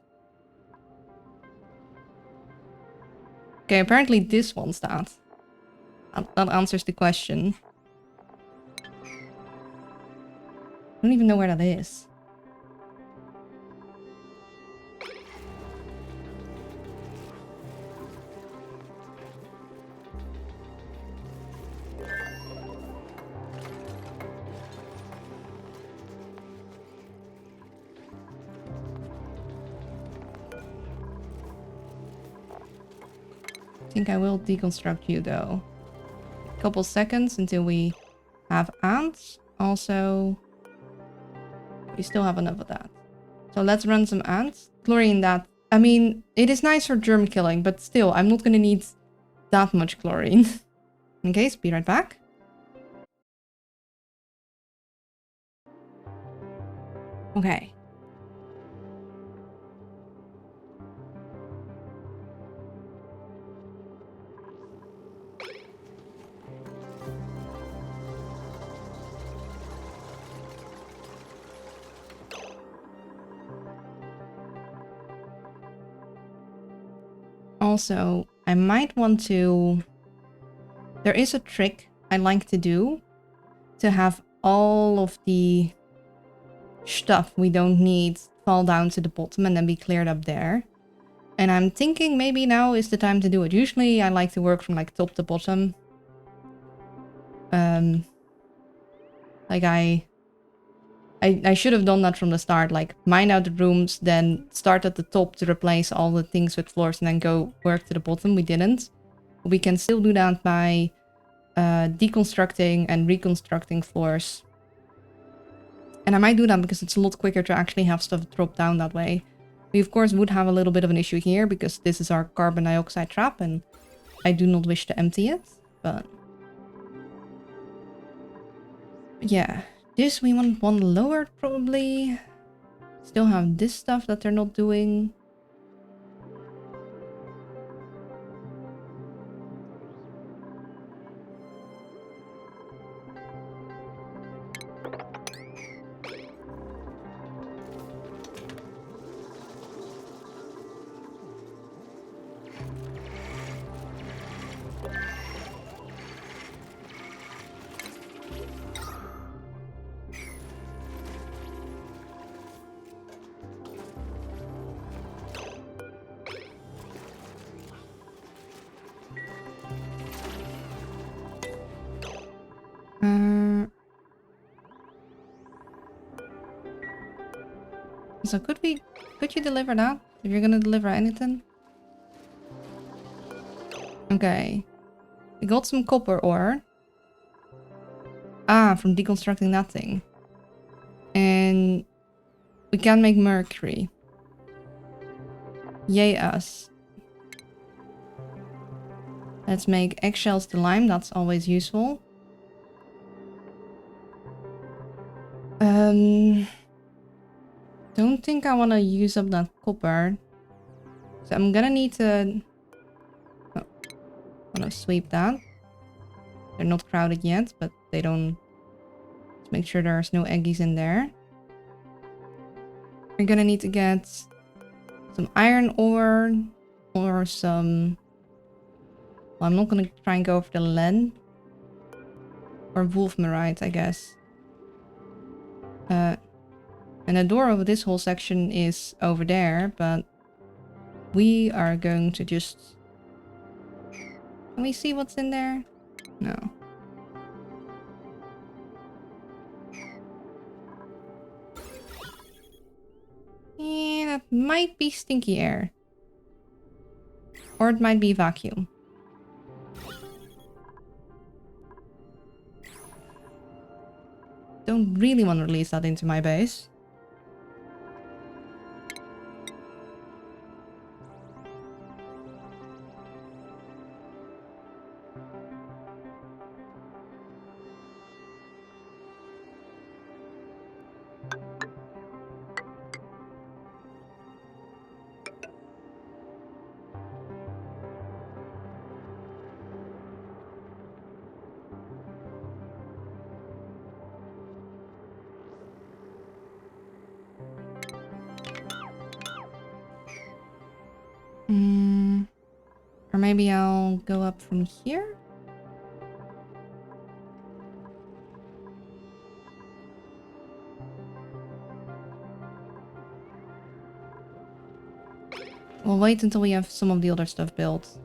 Okay, apparently this wants that. That answers the question. I don't even know where that is. think I will deconstruct you though. A couple seconds until we have ants. Also, we still have enough of that. So let's run some ants. Chlorine that. I mean, it is nice for germ killing, but still, I'm not gonna need that much chlorine. Okay, so be right back. Okay. Also, I might want to... There is a trick I like to do to have all of the stuff we don't need fall down to the bottom and then be cleared up there. And I'm thinking maybe now is the time to do it. Usually I like to work from like top to bottom. Like I should have done that from the start, like mine out the rooms, then start at the top to replace all the things with floors and then go work to the bottom. We didn't. We can still do that by deconstructing and reconstructing floors. And I might do that because it's a lot quicker to actually have stuff drop down that way. We of course would have a little bit of an issue here because this is our carbon dioxide trap and I do not wish to empty it, but... Yeah. This we want one lower probably. Still have this stuff that they're not doing. So could you deliver that? If you're gonna deliver anything? Okay. We got some copper ore. Ah, from deconstructing that thing. And we can make mercury. Yay us. Let's make eggshells to lime, that's always useful. Don't think I want to use up that copper. So I'm gonna need to... Oh, I'm gonna sweep that. They're not crowded yet, but they don't... Let's make sure there's no eggies in there. We're gonna need to get some iron ore or some... Well, I'm not gonna try and go for the lead. Or wolfmarite, I guess. And the door over this whole section is over there, but we are going to just... Can we see what's in there? No. Yeah, that might be stinky air. Or it might be vacuum. Don't really want to release that into my base. Or maybe I'll go up from here? We'll wait until we have some of the other stuff built.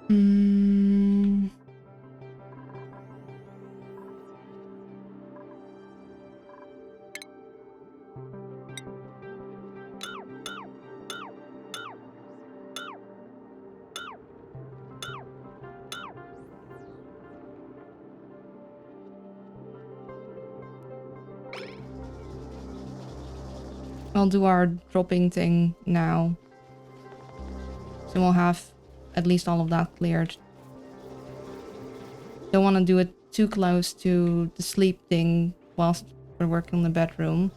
Mm. I'll do our dropping thing now. So we'll have at least all of that cleared. Don't want to do it too close to the sleep thing whilst we're working on the bedroom.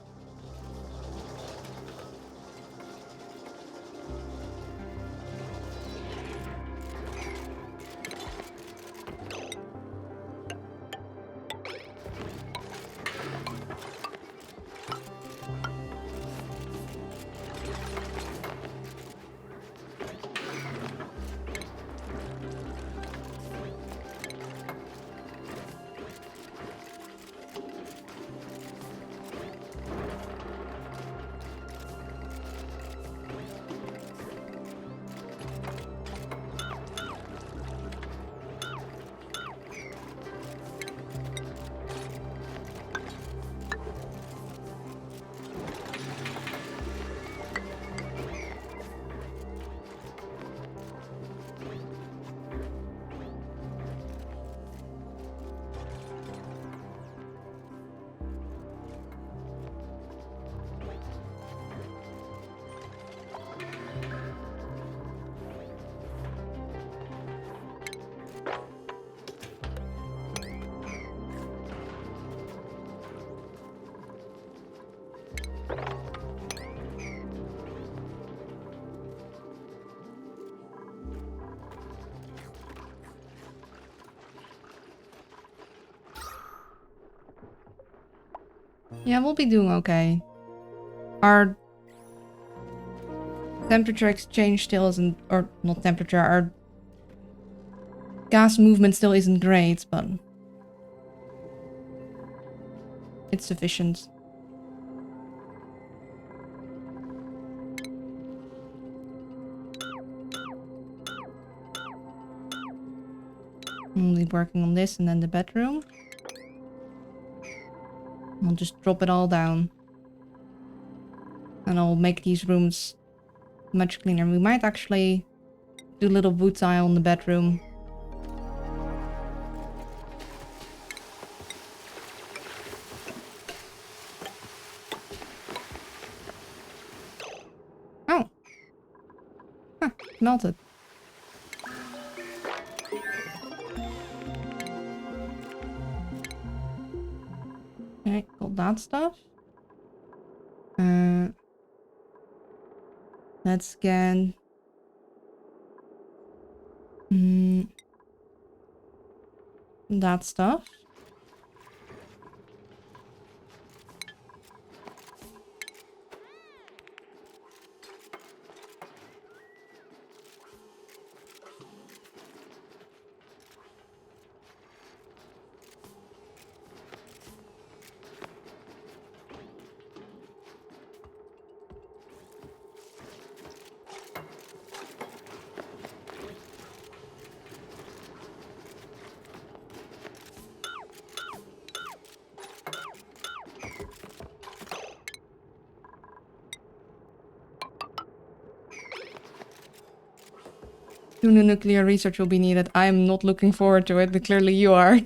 Yeah, we'll be doing okay. Our temperature exchange still isn't, or not temperature, our gas movement still isn't great, but it's sufficient. I'll be working on this and then the bedroom. I'll just drop it all down. And I'll make these rooms much cleaner. We might actually do a little wood tile in the bedroom. Oh! Huh, melted. Okay, got that stuff. Let's scan. That stuff. Soon the nuclear research will be needed. I am not looking forward to it, but clearly you are.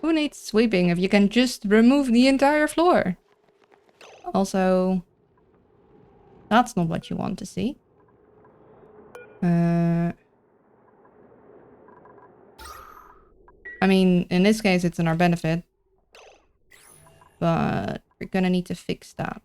Who needs sweeping if you can just remove the entire floor? Also, that's not what you want to see. I mean, in this case, it's in our benefit. But we're gonna need to fix that.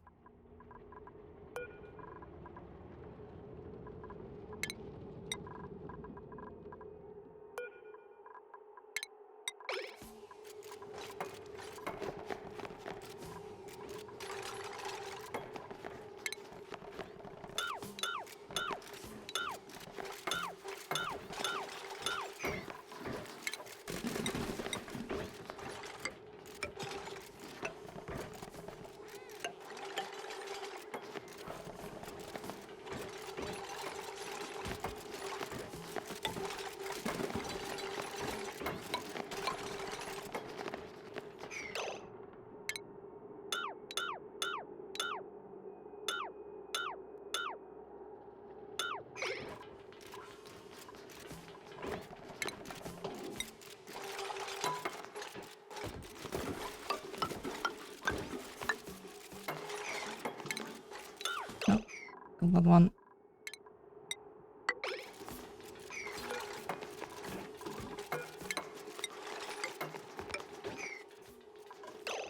Got one.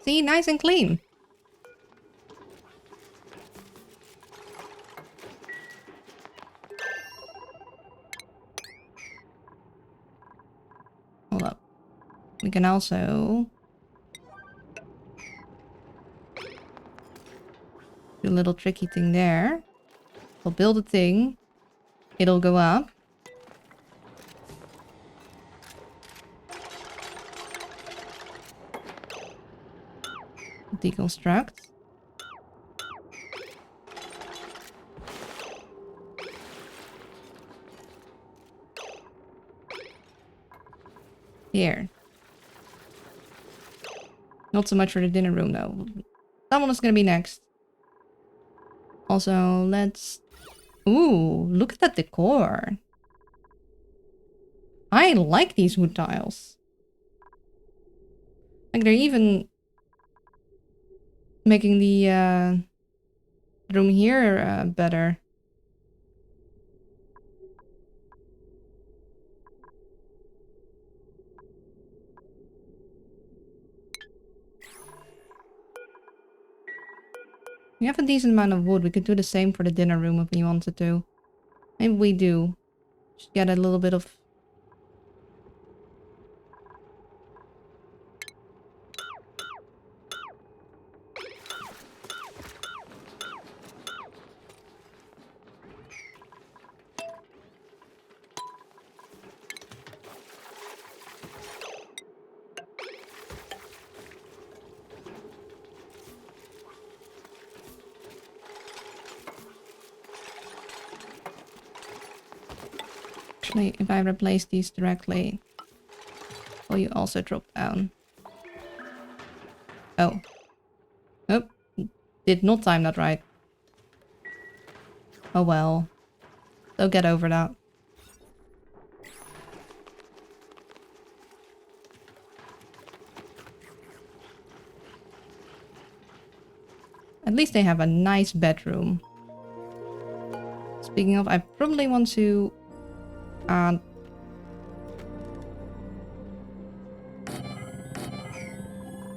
See, nice and clean. Hold up. We can also do a little tricky thing there. We'll build a thing. It'll go up. Deconstruct. Here. Not so much for the dinner room though. That one is gonna be next. Also, let's... Ooh, look at that decor. I like these wood tiles. Like, they're even making the room here better. We have a decent amount of wood. We could do the same for the dinner room if we wanted to. Maybe we do. Just get a little bit of... Actually, if I replace these directly, will you also drop down? Oh. Oh. Did not time that right. Oh well. They'll get over that. At least they have a nice bedroom. Speaking of, I probably want to add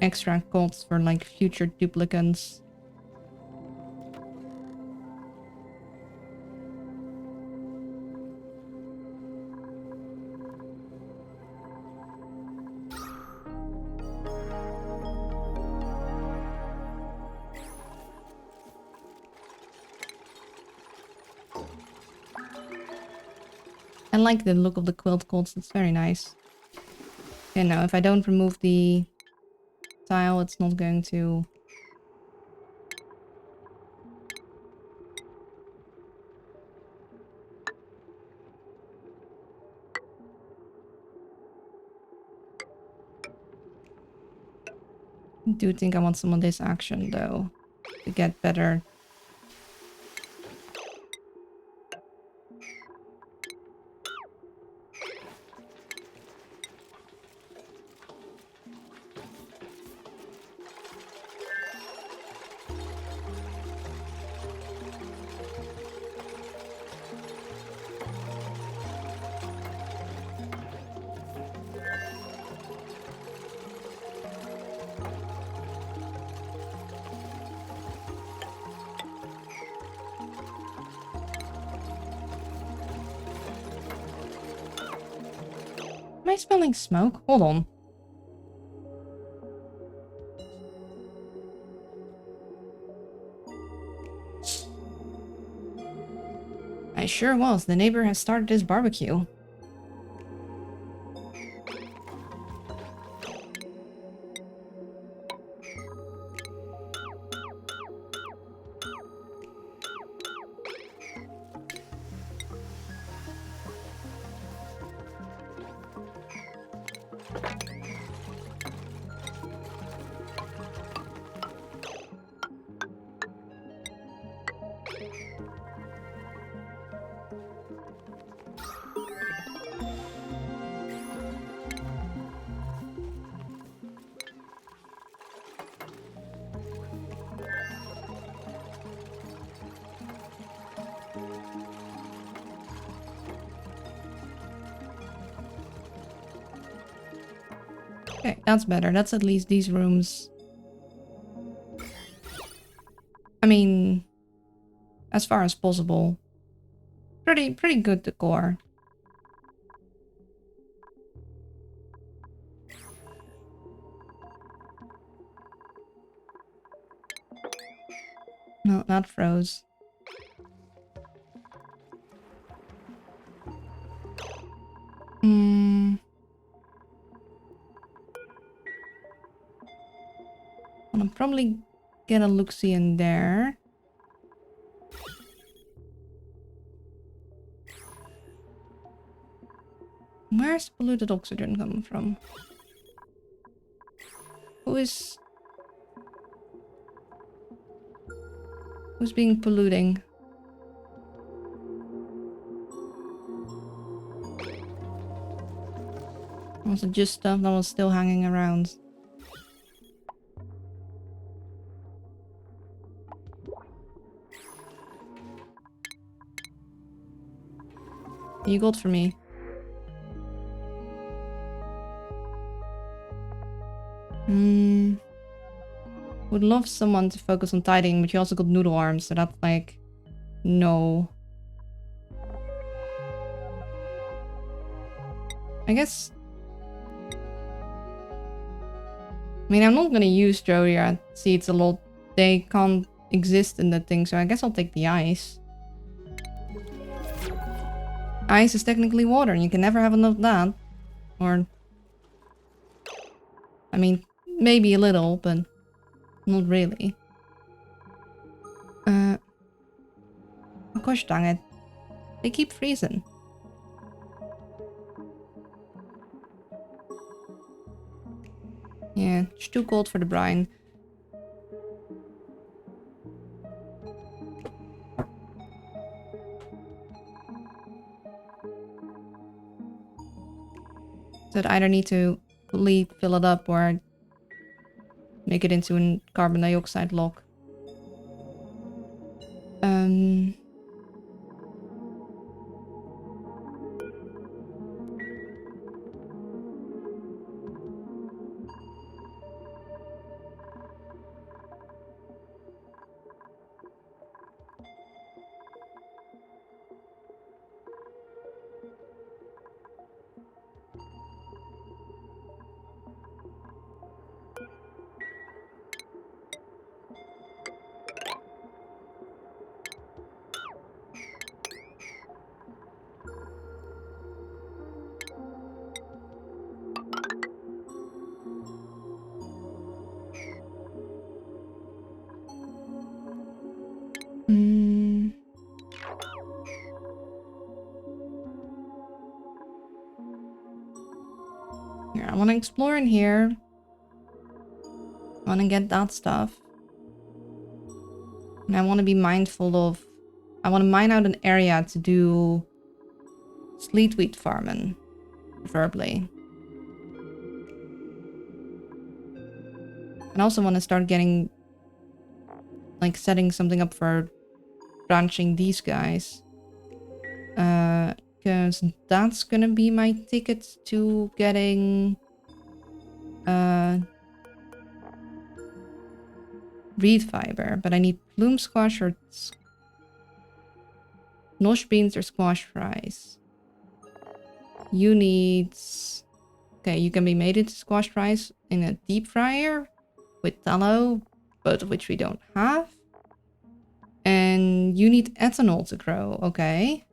extra codes for like future duplicants. I like the look of the quilt codes, it's very nice. Okay, now if I don't remove the tile, it's not going to... I do think I want some of this action though, to get better. Am I smelling smoke? Hold on. I sure was. The neighbor has started his barbecue. Okay, that's better. That's at least these rooms. I mean, as far as possible. Pretty good decor. No, not froze. I'll probably get a look-see in there. Where's polluted oxygen coming from? Who's being polluting? Was it just stuff that was still hanging around? You got for me. Would love someone to focus on tidying, but you also got noodle arms, so that's like... No. I guess... I mean, I'm not gonna use Jodia seeds a lot. They can't exist in that thing, so I guess I'll take the ice. Ice is technically water, and you can never have enough of that. Or... I mean, maybe a little, but not really. Oh gosh dang it. They keep freezing. Yeah, it's too cold for the brine. So I'd either need to fully fill it up or make it into a carbon dioxide lock. Here, I want to explore in here. I want to get that stuff. And I want to be mindful of... I want to mine out an area to do sleet wheat farming, preferably. And I also want to start getting... like, setting something up for branching these guys. Because that's gonna be my ticket to getting... reed fiber. But I need plume squash or... nosh beans or squash fries. You need... Okay, you can be made into squashed rice in a deep fryer with tallow, but which we don't have. And you need ethanol to grow. Okay.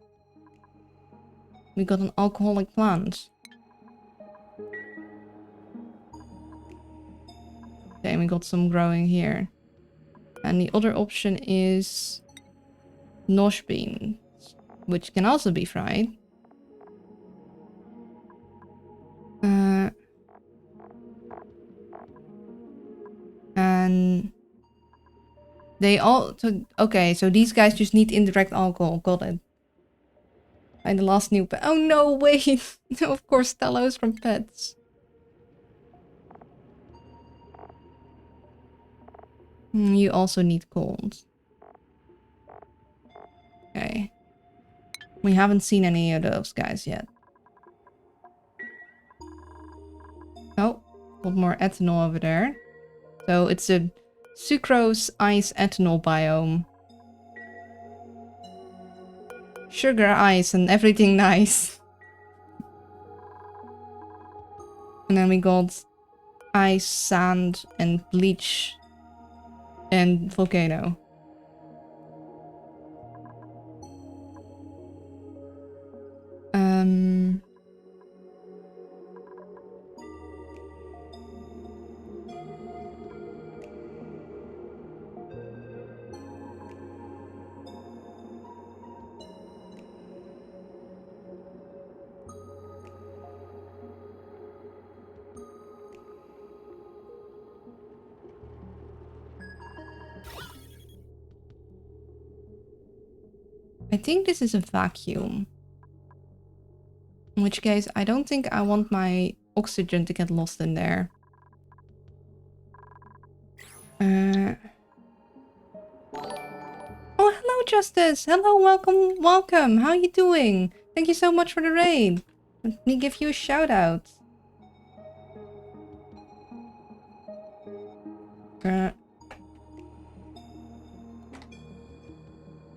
We got an alcoholic plant. Okay, and we got some growing here. And the other option is nosh beans, which can also be fried. And they all... So, okay, so these guys just need indirect alcohol. Got it. And the last new pet. Oh no, wait! No, of course, tallows from pets. You also need cold. Okay. We haven't seen any of those guys yet. Oh, got more ethanol over there. So it's a sucrose ice ethanol biome. Sugar, ice, and everything nice. And then we got ice, sand, and bleach, and volcano. I think this is a vacuum. In which case, I don't think I want my oxygen to get lost in there. Oh, hello, Justice! Hello, welcome, welcome! How are you doing? Thank you so much for the raid. Let me give you a shout out.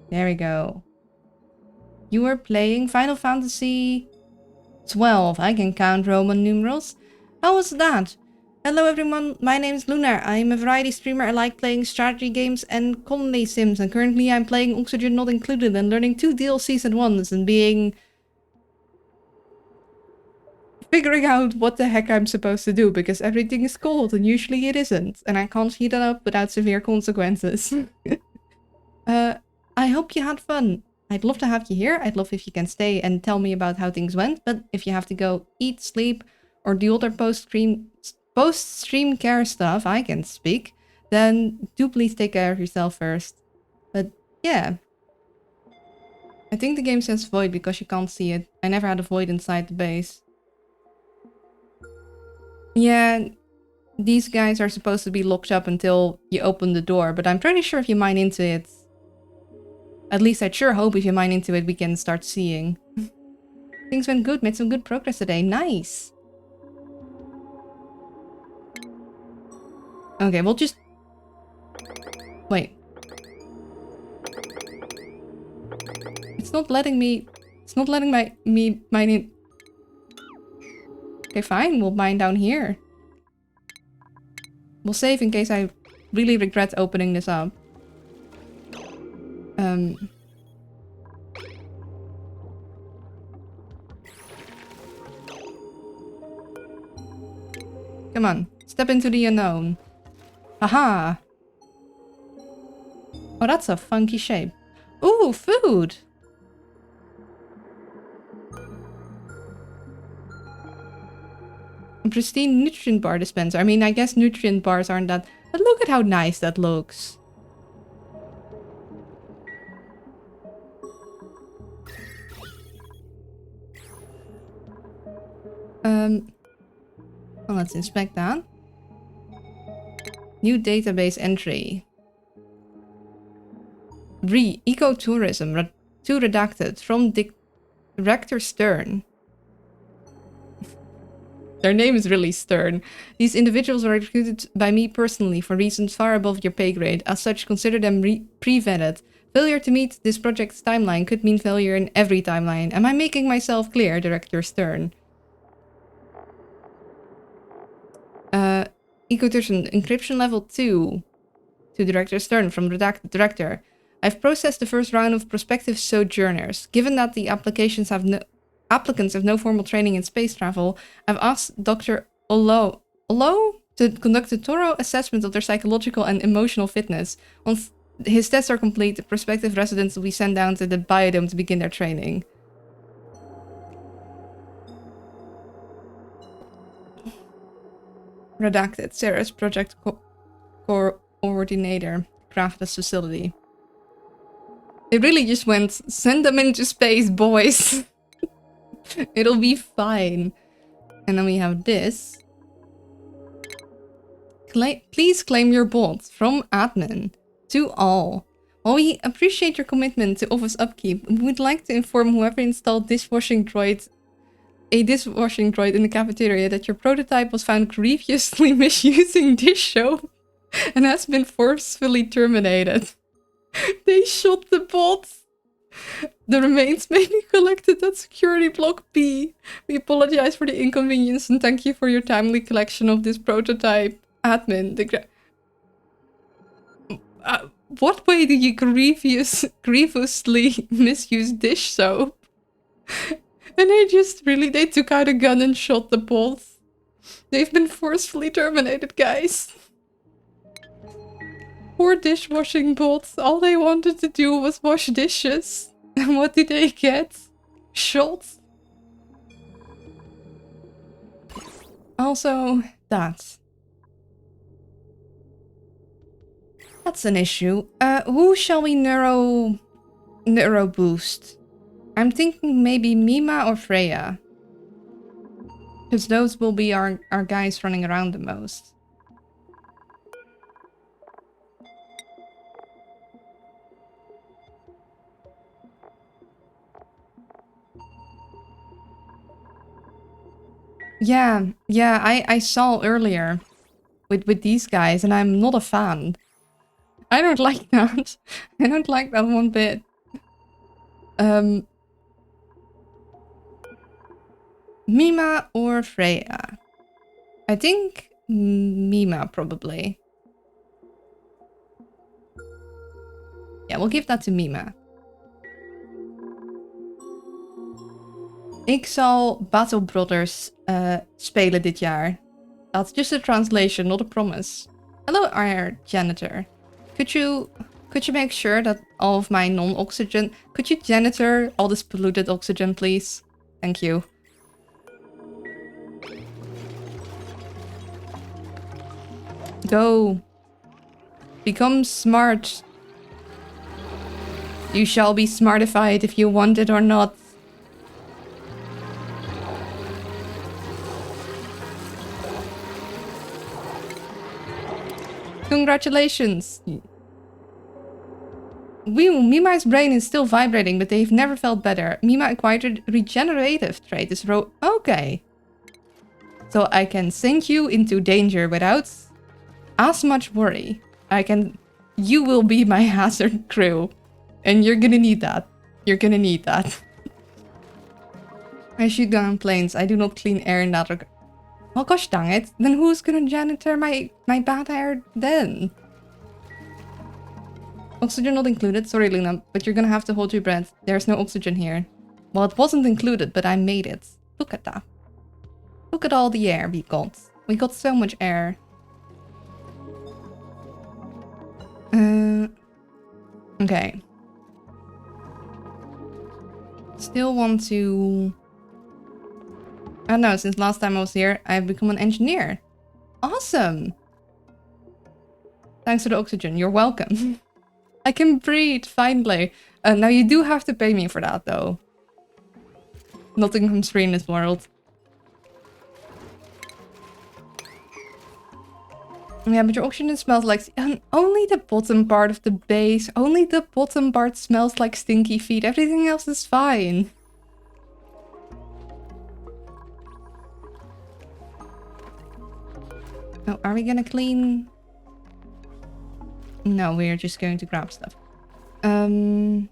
There we go. You are playing Final Fantasy 12. I can count Roman numerals. How was that? Hello everyone, my name is Lunar. I am a variety streamer. I like playing strategy games and colony sims, and currently I'm playing Oxygen Not Included and learning 2 DLCs at once and figuring out what the heck I'm supposed to do, because everything is cold and usually it isn't, and I can't heat it up without severe consequences. I hope you had fun. I'd love to have you here. I'd love if you can stay and tell me about how things went, but if you have to go eat, sleep, or do other post-stream care stuff, I can speak, then do please take care of yourself first. But yeah. I think the game says void because you can't see it. I never had a void inside the base. Yeah, these guys are supposed to be locked up until you open the door, but I'm pretty sure if you mine into it... At least I sure hope if you mine into it, we can start seeing. Things went good, made some good progress today. Nice! Okay, we'll just... Wait. It's not letting me... It's not letting me mine in... Okay, fine. We'll mine down here. We'll save in case I really regret opening this up. Come on. Step into the unknown. Haha! Oh, that's a funky shape. Ooh, food! A pristine nutrient bar dispenser. I mean, I guess nutrient bars aren't that... But look at how nice that looks. Well, let's inspect that. New database entry. Ecotourism. To redacted. From Director Stern. Their name is really Stern. These individuals were recruited by me personally for reasons far above your pay grade. As such, consider them pre-vetted. Failure to meet this project's timeline could mean failure in every timeline. Am I making myself clear, Director Stern? Ecotertion encryption level 2 to Director Stern from Redacted Director. I've processed the first round of prospective sojourners. Given that the applicants have no formal training in space travel, I've asked Dr. Olo to conduct a thorough assessment of their psychological and emotional fitness. Once his tests are complete, the prospective residents will be sent down to the biodome to begin their training. Redacted. Sarah's project coordinator. Craft this facility. They really just went, send them into space, boys. It'll be fine. And then we have this. Please claim your bot from admin to all. While we appreciate your commitment to office upkeep, we would like to inform whoever installed a dishwashing droid in the cafeteria that your prototype was found grievously misusing dish soap and has been forcefully terminated. They shot the bot. The remains may be collected at security block B. We apologize for the inconvenience and thank you for your timely collection of this prototype. Admin, what way do you grievously misuse dish soap? And they took out a gun and shot the bots. They've been forcefully terminated, guys. Poor dishwashing bots. All they wanted to do was wash dishes. And what did they get? Shot. Also, that's an issue. Who shall we neuro boost? I'm thinking maybe Mima or Freya. Because those will be our guys running around the most. Yeah, I saw earlier with these guys and I'm not a fan. I don't like that. I don't like that one bit. Mima or Freya? I think Mima, probably. Ja, we'll give that to Mima. Ik zal Battle Brothers spelen dit jaar. That's just a translation, not a promise. Hello, our janitor. Could you make sure that all of my non-oxygen... Could you janitor all this polluted oxygen, please? Thank you. Go. Become smart. You shall be smartified if you want it or not. Congratulations. Mima's brain is still vibrating, but they've never felt better. Mima acquired a regenerative trait. This okay. So I can sink you into danger without as much worry. You will be my hazard crew. And you're gonna need that. You're gonna need that. I shoot down planes. I do not clean air in that regard. Oh gosh dang it. Then who's gonna janitor my bad air then? Oxygen not included. Sorry, Luna, but you're gonna have to hold your breath. There's no oxygen here. Well, it wasn't included, but I made it. Look at that. Look at all the air we got. We got so much air. Okay. Still want to... I don't know, since last time I was here, I've become an engineer. Awesome! Thanks for the oxygen, you're welcome. I can breathe, finally. Now you do have to pay me for that, though. Nothing comes free in this world. Yeah, but your oxygen smells like... only the bottom part of the base. Only the bottom part smells like stinky feet. Everything else is fine. Oh, are we gonna clean? No, we're just going to grab stuff. You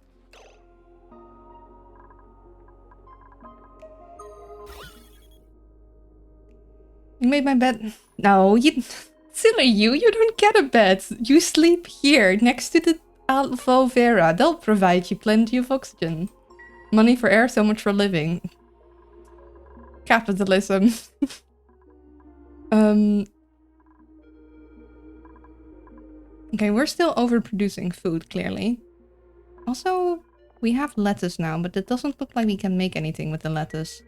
made my bed. No, you... Silly you don't get a bed. You sleep here, next to the aloe vera. They'll provide you plenty of oxygen. Money for air, so much for living. Capitalism. Okay, we're still overproducing food, clearly. Also, we have lettuce now, but it doesn't look like we can make anything with the lettuce.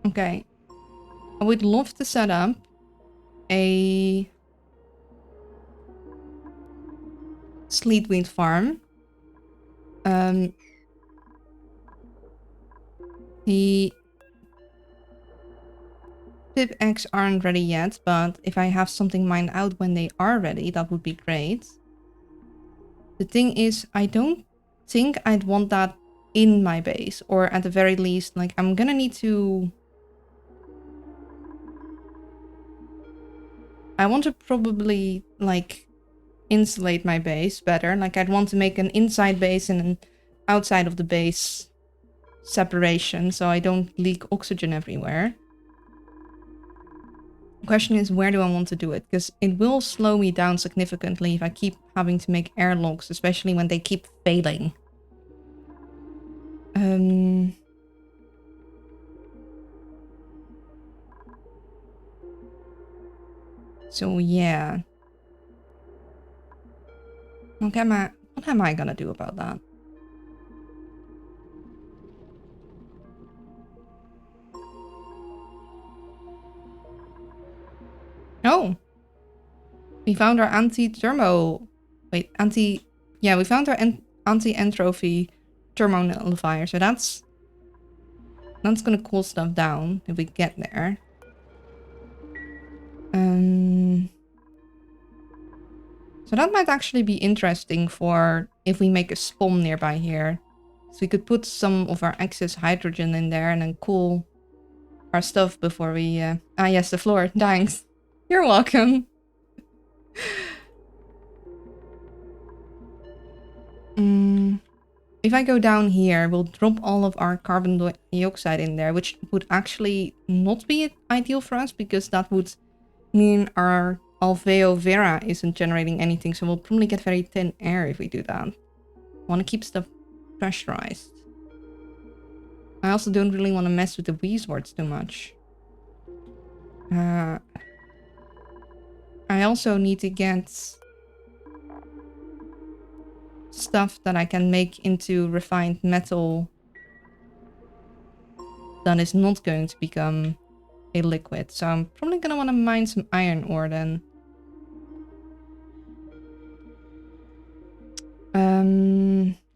Okay. I would love to set up a sleet wheat farm. The pip eggs aren't ready yet, but if I have something mined out when they are ready, that would be great. The thing is, I don't think I'd want that in my base, or at the very least, like, I'm gonna need to... I want to probably, like, insulate my base better. Like, I'd want to make an inside base and an outside of the base separation, so I don't leak oxygen everywhere. The question is, where do I want to do it? Because it will slow me down significantly if I keep having to make airlocks, especially when they keep failing. So yeah. What am I gonna do about that? Oh! We found our anti-thermo... Wait, yeah, we found our anti-entropy thermo nullifier, so that's gonna cool stuff down if we get there. So that might actually be interesting for if we make a spawn nearby here. So we could put some of our excess hydrogen in there and then cool our stuff before we... Ah yes, the floor. Thanks. You're welcome. If I go down here, we'll drop all of our carbon dioxide in there, which would actually not be ideal for us because that would mean our alveo vera isn't generating anything, so we'll probably get very thin air if we do that. I want to keep stuff pressurized. I also don't really want to mess with the Weezwords too much. I also need to get stuff that I can make into refined metal that is not going to become a liquid. So I'm probably going to want to mine some iron ore then.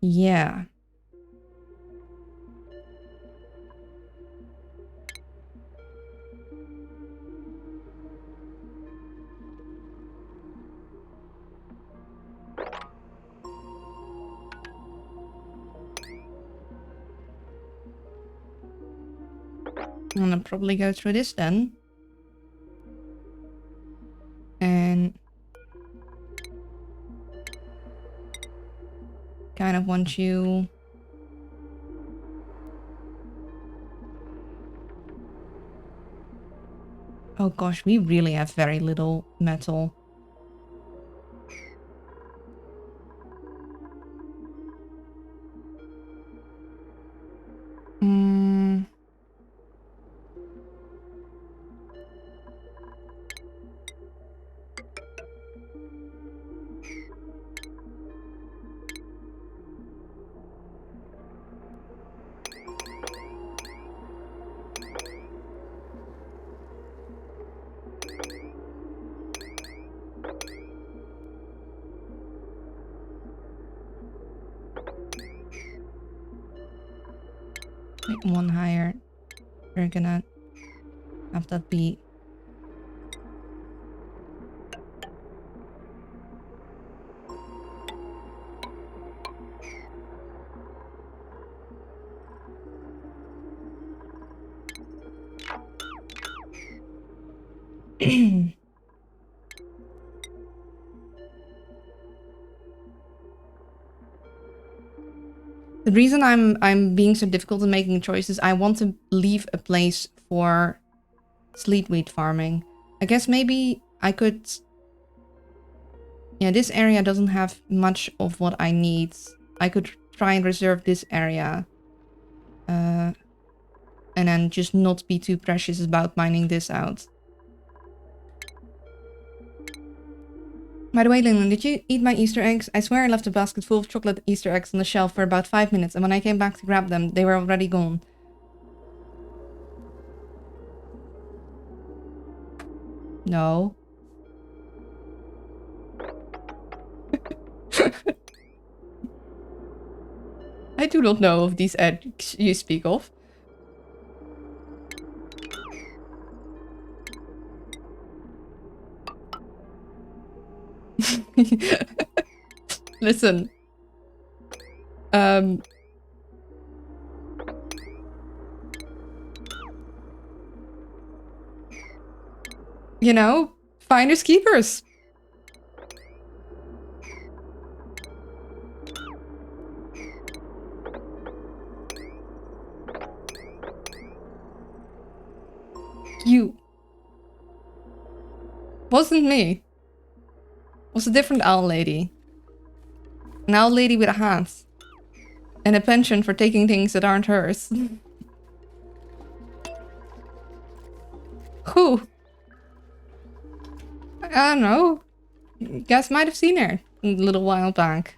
Yeah. I'm gonna probably go through this then. And kind of want you... Oh gosh, we really have very little metal. Wait, one higher. We're gonna have that be... The reason I'm being so difficult in making choices, I want to leave a place for sleet wheat farming. I guess maybe I could... Yeah, this area doesn't have much of what I need. I could try and reserve this area. And then just not be too precious about mining this out. By the way, Lynn, did you eat my Easter eggs? I swear I left a basket full of chocolate Easter eggs on the shelf for about 5 minutes, and when I came back to grab them, they were already gone. No. I do not know of these eggs you speak of. Listen. You know, finders keepers. You. Wasn't me. Was a different owl lady. An owl lady with a hat. And a penchant for taking things that aren't hers. Who? I don't know. You guys might have seen her a little while back.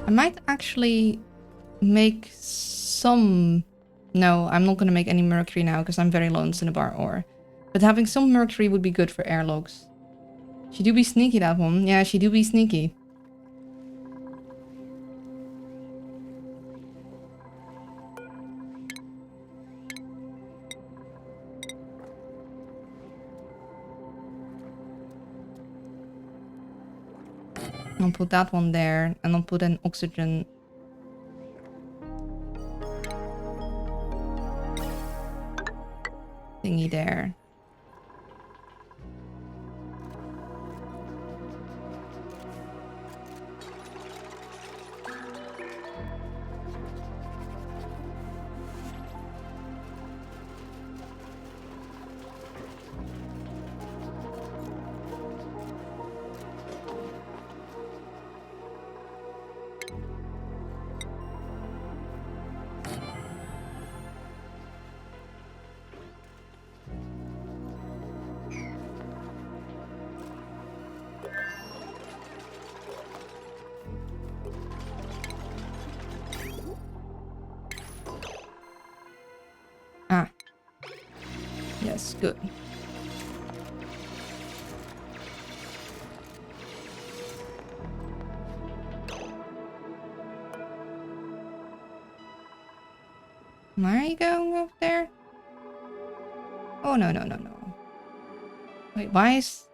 I might actually make some... No, I'm not going to make any mercury now because I'm very low in cinnabar ore. But having some mercury would be good for airlocks. She do be sneaky, that one. Yeah, she do be sneaky. I'll put that one there, and I'll put an oxygen. Thingy there. Ah. Yes, good. Am I going up there? Oh, no, no, no, no. Wait, why is...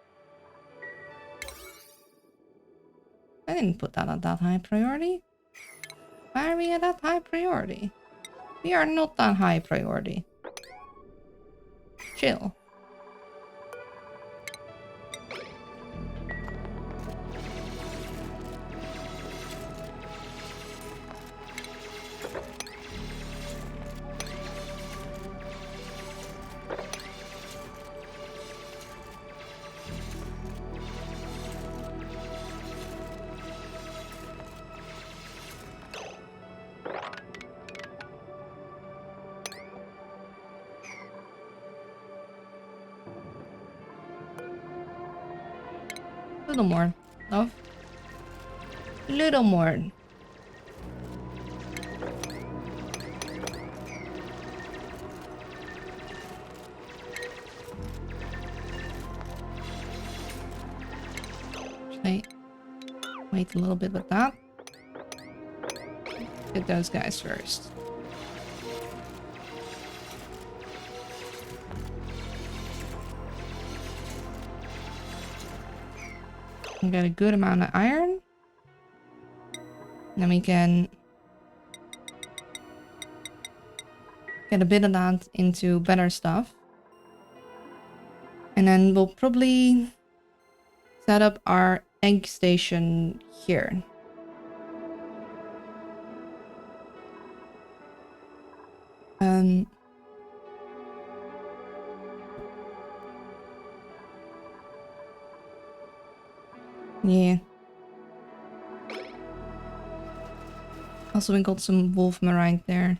I didn't put that at that high priority. Why are we at that high priority? We are not that high priority. Chill. A little more. Love. A little more. Should I wait a little bit with that? Get those guys first. We get a good amount of iron. Then we can get a bit of that into better stuff. And then we'll probably set up our egg station here. Yeah. Also, we got some wolfmarite there.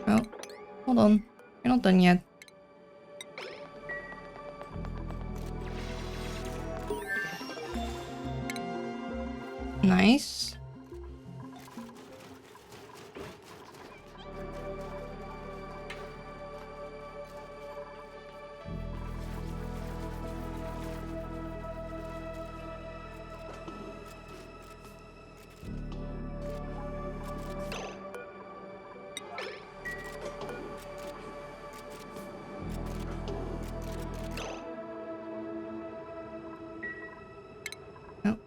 Oh, hold on. You're not done yet. Nice. Oh,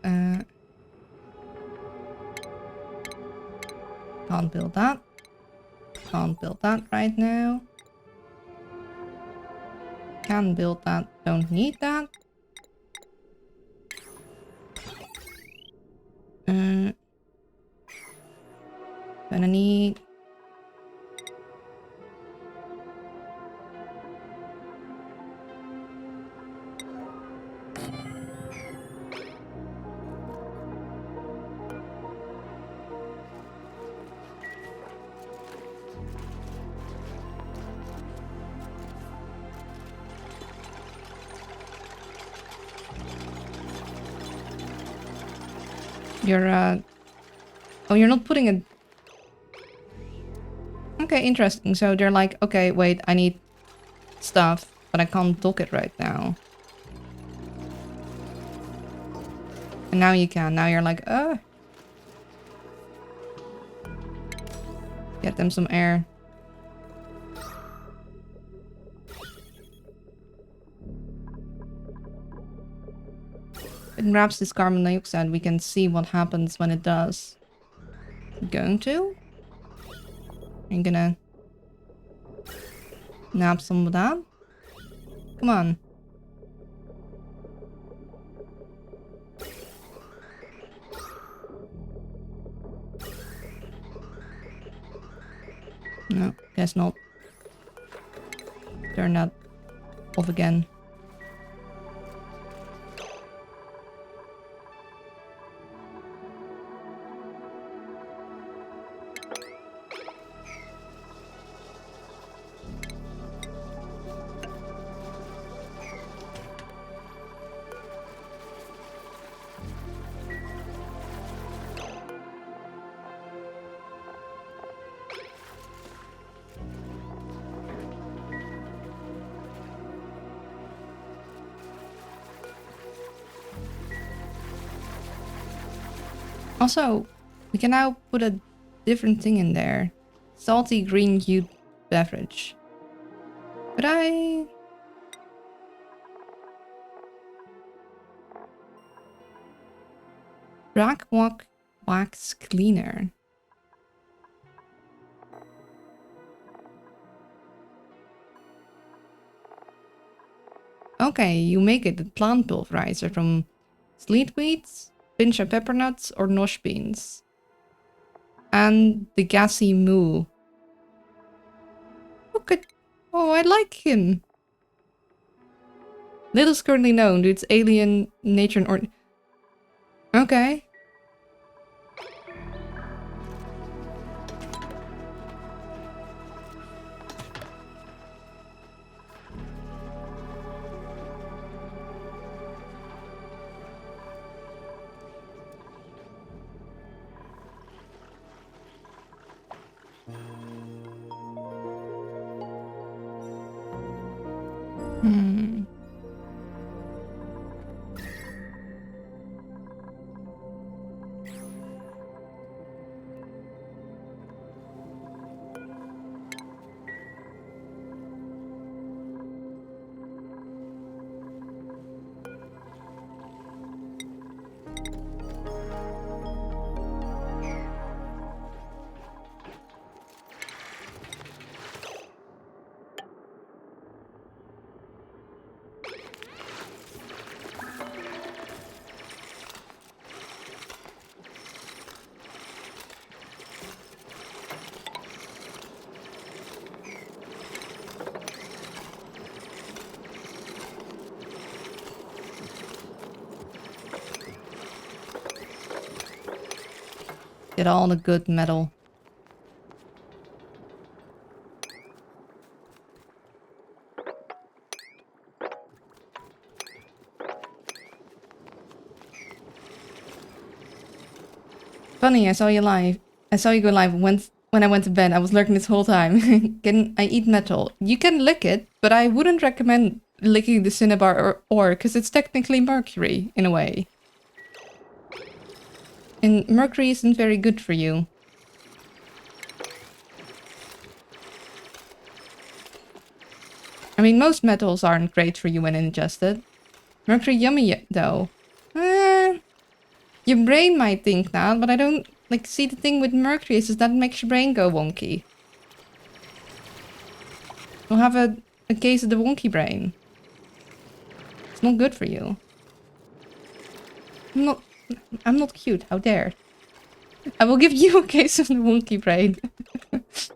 can't build that. Can't build that right now. Can build that. Don't need that. Gonna need... You're, oh, you're not putting it... Okay, interesting. So they're like, okay, wait, I need stuff, but I can't dock it right now. And now you can. Now you're like, get them some air. It grabs this carbon dioxide, we can see what happens when it does. Going to? I'm gonna nab some of that. Come on. No, guess not. Turn that off again. Also, we can now put a different thing in there. Salty green hued beverage. But Black wax cleaner. Okay, you make it a plant pulverizer from sleet weeds, pinch of pepper nuts, or nosh beans. And the gassy moo. Look at... Oh, I like him. Little is currently known to its alien nature or... Okay. Get all the good metal. Funny, I saw you live. I saw you go live when I went to bed. I was lurking this whole time. Can I eat metal? You can lick it, but I wouldn't recommend licking the cinnabar ore because it's technically mercury in a way. And mercury isn't very good for you. I mean, most metals aren't great for you when ingested. Mercury yummy though. Your brain might think that, but I don't like see the thing with mercury is that it makes your brain go wonky. You'll have a case of the wonky brain. It's not good for you. I'm not cute, how dare. I will give you a case of the wonky brain.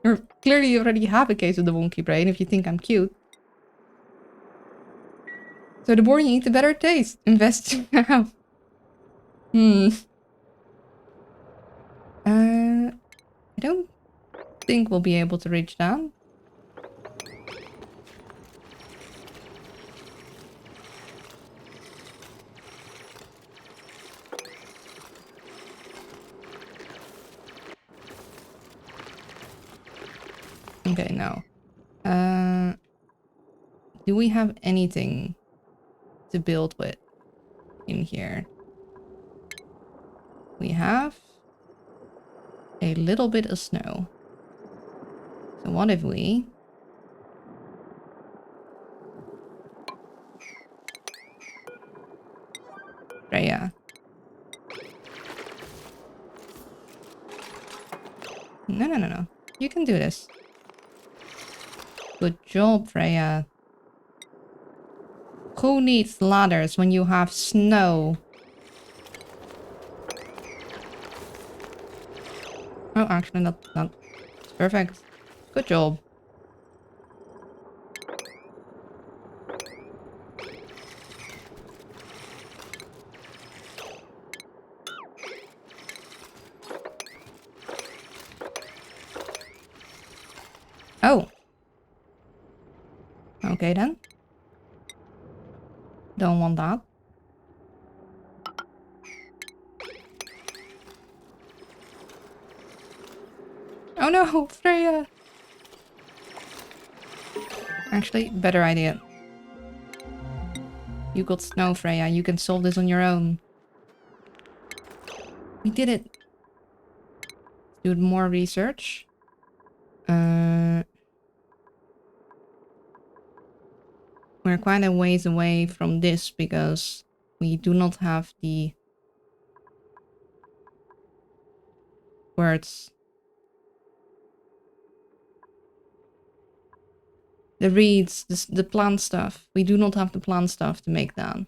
Or clearly you already have a case of the wonky brain if you think I'm cute. So the more you eat, the better it tastes. Invest now. I don't think we'll be able to reach that. Okay, no. Do we have anything to build with in here? We have a little bit of snow. So what if we... Freya. No. You can do this. Good job, Freya. Who needs ladders when you have snow? Oh, actually, not. It's perfect. Good job. Oh. Okay, then. Don't want that. Oh no, Freya! Actually, better idea. You got snow, Freya. You can solve this on your own. We did it. Do more research. We're quite a ways away from this because we do not have the words. The reeds, the plant stuff. We do not have the plant stuff to make that.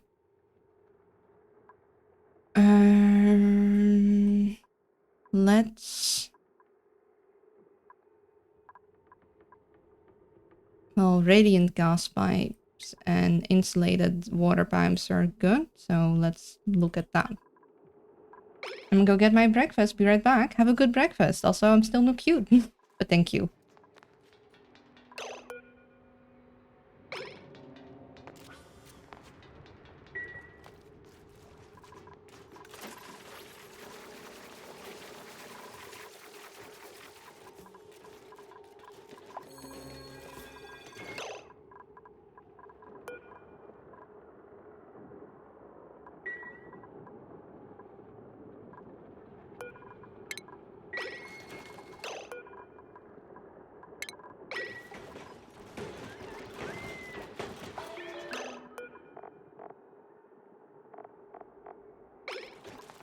Let's... Well, radiant gas pipes and insulated water pipes are good, so let's look at that. I'm gonna go get my breakfast, be right back. Have a good breakfast. Also, I'm still not cute, but thank you.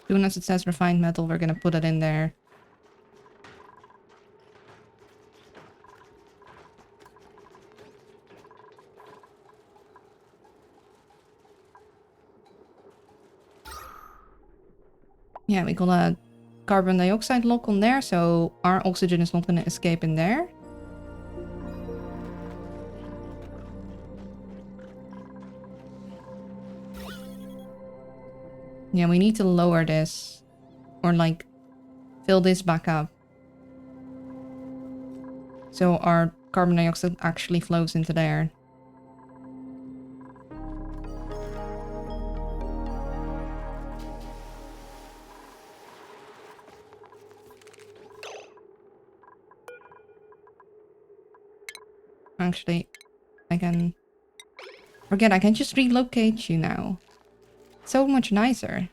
As soon as it says refined metal, we're gonna put it in there. Yeah, we got a carbon dioxide lock on there, so our oxygen is not gonna escape in there. Yeah, we need to lower this. Or like fill this back up. So our carbon dioxide actually flows into there. Actually, I can... Forget, I can just relocate you now. So much nicer.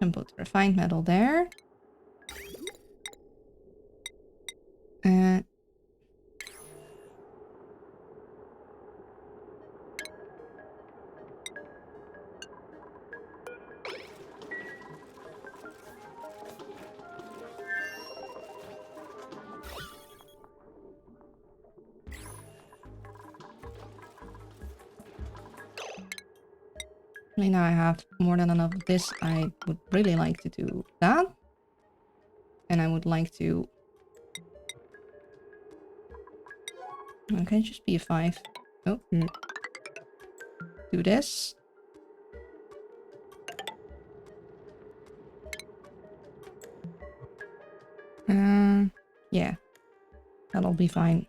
And put refined metal there. Now I have more than enough of this. I would really like to do that. And I would like to... Okay, just be a 5. Oh. Do this. Yeah. That'll be fine.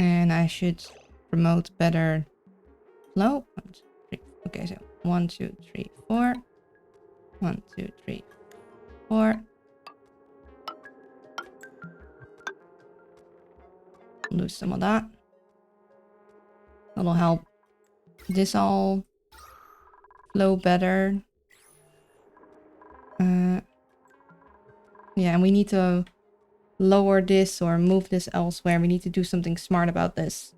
And I should promote better flow. 1, 2, 3. Okay, so 1, 2, 3, 4. 1, 2, 3, 4. Lose some of that. That'll help this all flow better. Yeah, and we need to lower this or move this elsewhere. We need to do something smart about this.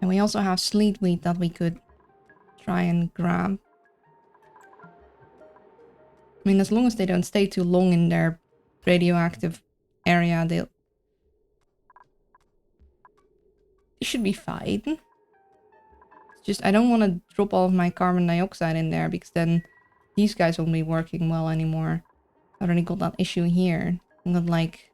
And we also have sleet wheat that we could try and grab. I mean, as long as they don't stay too long in their radioactive area, they should be fine. It's just I don't want to drop all of my carbon dioxide in there because then these guys won't be working well anymore. I already got that issue here. I'm not like...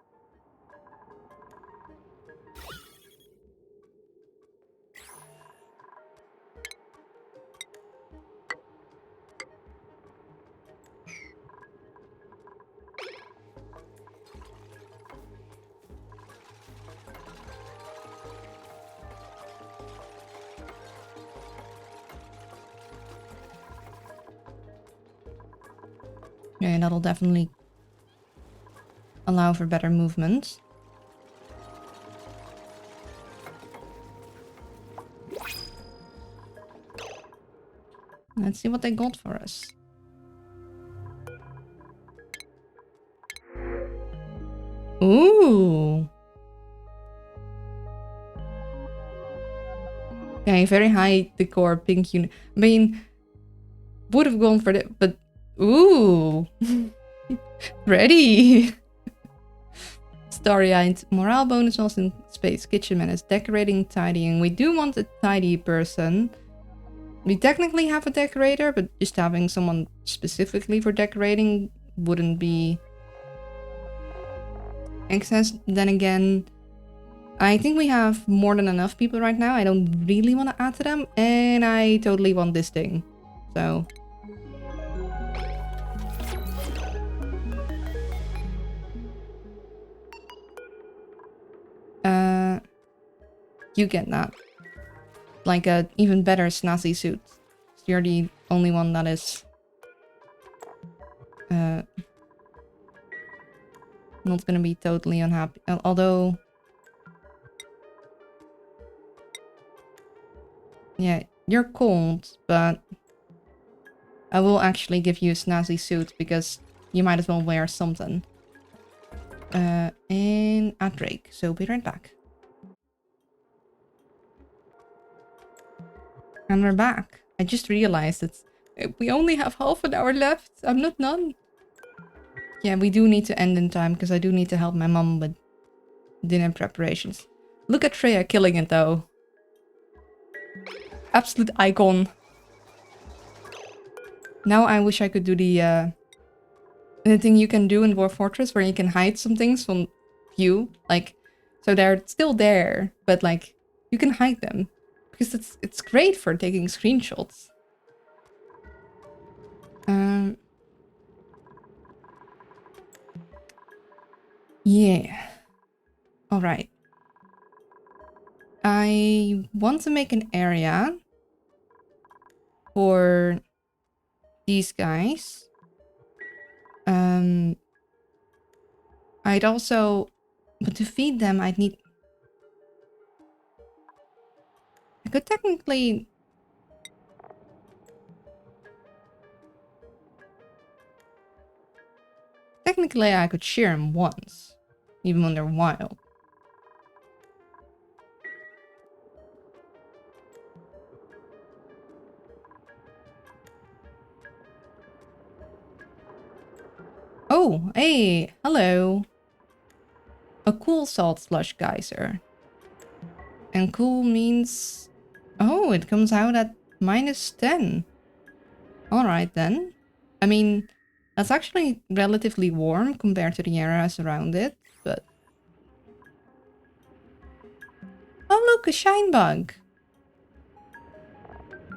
Yeah, that'll definitely allow for better movement. Let's see what they got for us. Ooh. Okay, very high decor pink unit. I mean, would have gone for it, but ooh. Ready. Starry-eyed morale bonus also in space. Kitchen menace. Decorating, tidying. We do want a tidy person. We technically have a decorator, but just having someone specifically for decorating wouldn't be excess. Then again, I think we have more than enough people right now. I don't really want to add to them. And I totally want this thing. So... you get that. Like a even better snazzy suit. You're the only one that is... not gonna be totally unhappy. Although... yeah, you're cold, but... I will actually give you a snazzy suit because you might as well wear something. And add Drake, so be right back. And we're back. I just realized it's... we only have half an hour left. I'm not done. Yeah, we do need to end in time because I do need to help my mom with dinner preparations. Look at Freya killing it though. Absolute icon. Now I wish I could do the thing you can do in Dwarf Fortress where you can hide some things from view. Like, so they're still there, but like, you can hide them. Because it's great for taking screenshots. Yeah. Alright. I want to make an area for these guys. I'd also... but to feed them, I'd need... I could technically... technically, I could shear them once. Even when they're wild. Oh, hey, hello. A cool salt slush geyser. And cool means... oh, it comes out at -10. Alright then. I mean, that's actually relatively warm compared to the areas around it, but... oh look, a shine bug!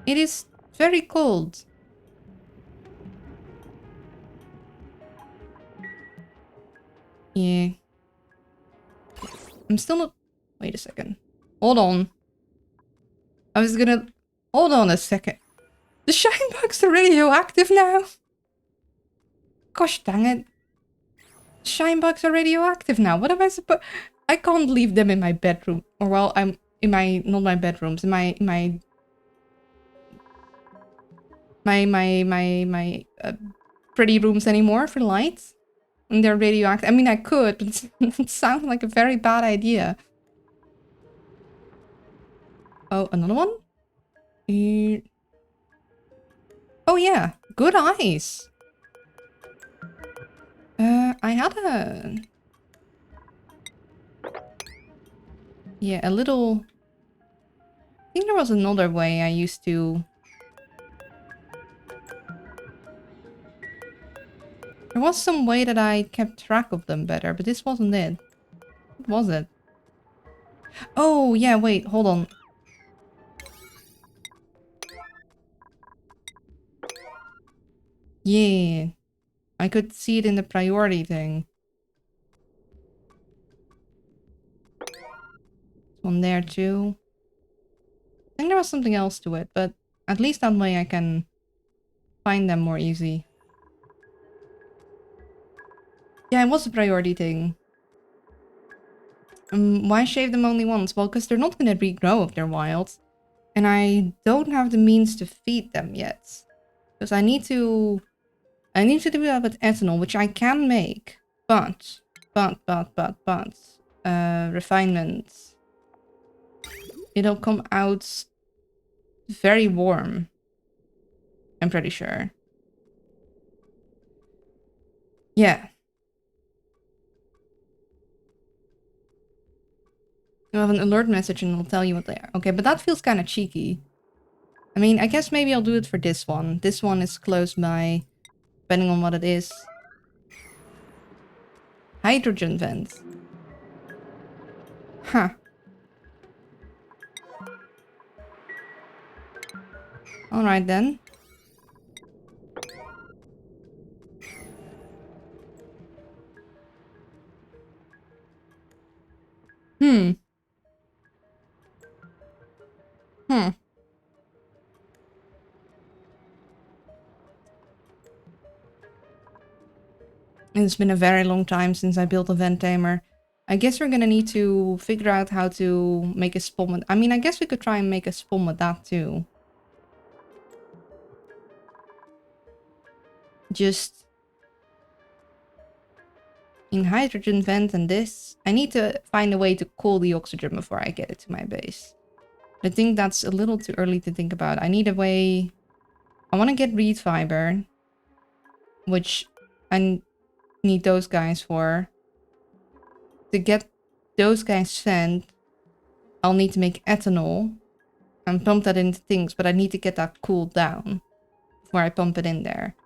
It is very cold. Yeah. I'm still not... wait a second. Hold on. I was gonna... hold on a second. The shine bugs are radioactive now? Gosh dang it. Shine bugs are radioactive now. What am I supposed... I can't leave them in my bedroom. Or well, I'm in my... not my bedrooms. In my pretty rooms anymore for lights. And they're radioactive. I mean, I could, but it sounds like a very bad idea. Oh, another one? Oh yeah, good eyes. I had a... yeah, a little... I think there was another way I used to... there was some way that I kept track of them better, but this wasn't it. What was it? Oh, yeah, wait, hold on. Yeah. I could see it in the priority thing. One there too. I think there was something else to it, but at least that way I can find them more easy. Yeah, it was a priority thing. Why shave them only once? Well, because they're not gonna regrow if they're wild. And I don't have the means to feed them yet. Because I need to do that with ethanol, which I can make. But. Refinements. It'll come out very warm. I'm pretty sure. Yeah. You have an alert message and it'll tell you what they are. Okay, but that feels kind of cheeky. I mean, I guess maybe I'll do it for this one. This one is close by, depending on what it is. Hydrogen vent. Huh. Alright then. Hmm. Hmm. It's been a very long time since I built a vent tamer. I guess we're gonna need to figure out how to make a spawn with... I mean, I guess we could try and make a spawn with that too. Just... in hydrogen vent and this, I need to find a way to cool the oxygen before I get it to my base. I think that's a little too early to think about. I need a way... I want to get reed fiber, which I need those guys for. To get those guys sent, I'll need to make ethanol and pump that into things, but I need to get that cooled down before I pump it in there.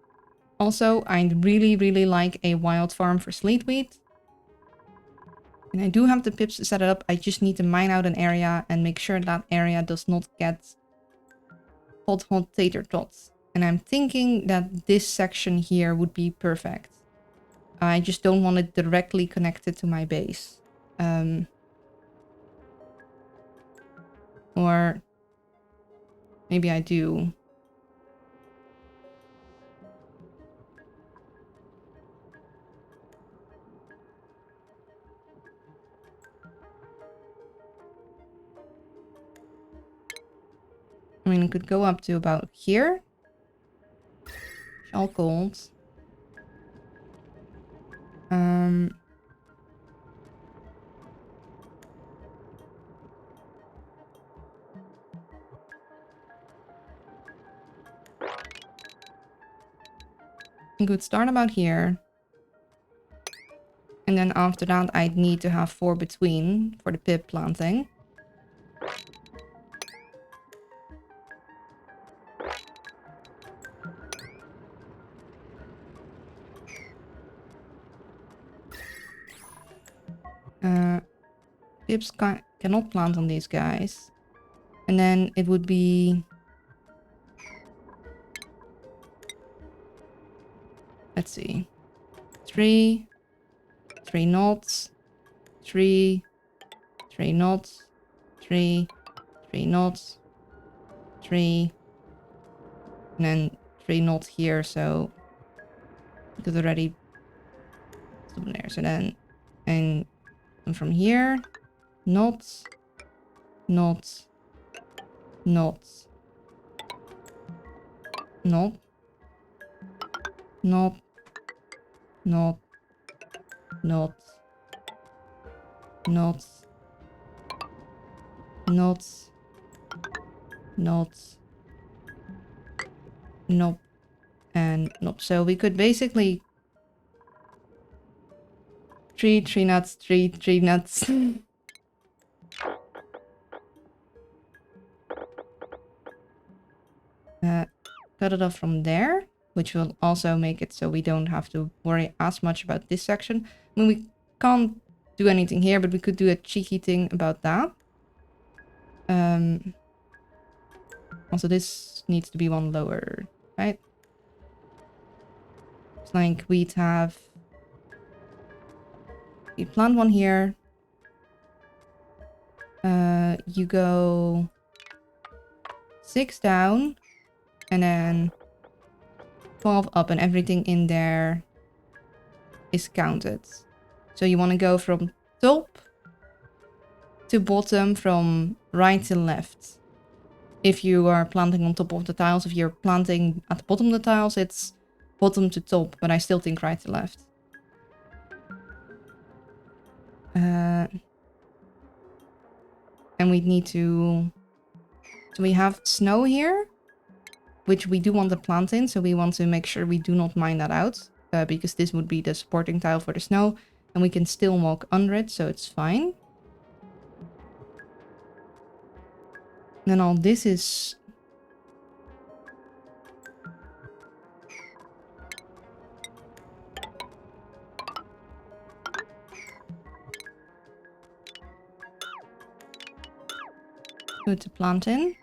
Also, I really, really like a wild farm for sleet wheat. And I do have the pips to set it up. I just need to mine out an area and make sure that area does not get hot tater tots. And I'm thinking that this section here would be perfect. I just don't want it directly connected to my base. Or maybe I do. I mean, it could go up to about here. All cold. You could start about here. And then after that, I'd need to have 4 between for the pip planting. Pips cannot plant on these guys. And then it would be... let's see. 3 knots, 3 knots, 3 knots, 3, and then 3 knots here, so we could already stop there. So then, and from here, knots, knots, knots, knot, knot, knot, knots, knots, knots, knots, nope, and nope. So we could basically 3 nuts, 3 nuts. Cut it off from there, which will also make it so we don't have to worry as much about this section. I mean, we can't do anything here, but we could do a cheeky thing about that. Also, this needs to be one lower, right? It's like we'd have... you plant one here. You go 6 down, and then 12 up, and everything in there is counted. So you want to go from top to bottom, from right to left. If you are planting on top of the tiles, if you're planting at the bottom of the tiles, it's bottom to top, but I still think right to left. And we need to... so we have snow here, which we do want to plant in, so we want to make sure we do not mine that out, because this would be the supporting tile for the snow, and we can still walk under it, so it's fine. Then all this is... good to plant in.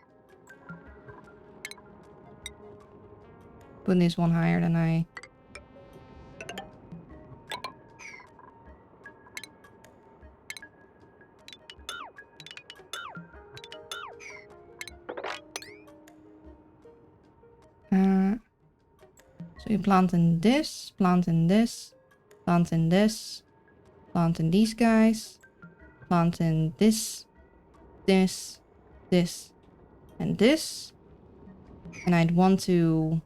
put this one higher than I... So you plant in this, plant in this, plant in this, plant in these guys, plant in this, this, this, and this. And I'd want to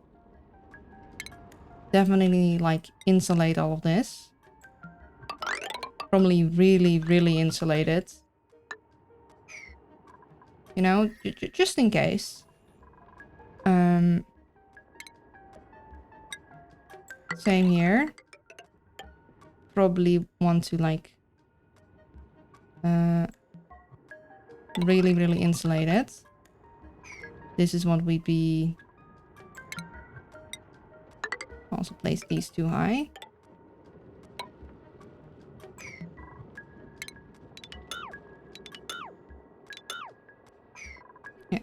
definitely like insulate all of this. Probably really, really insulate it. You know, just in case. Same here. Probably want to like really, really insulate it. This is what we'd be... Also place these too high. Yeah.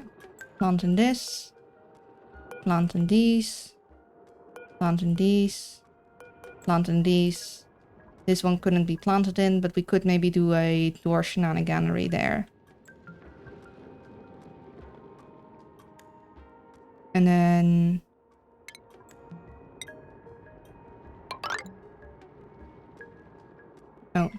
Plant in this. Plant in these. Plant in these. Plant in these. This one couldn't be planted in, but we could maybe do a door shenaniganery there. And then... Oh.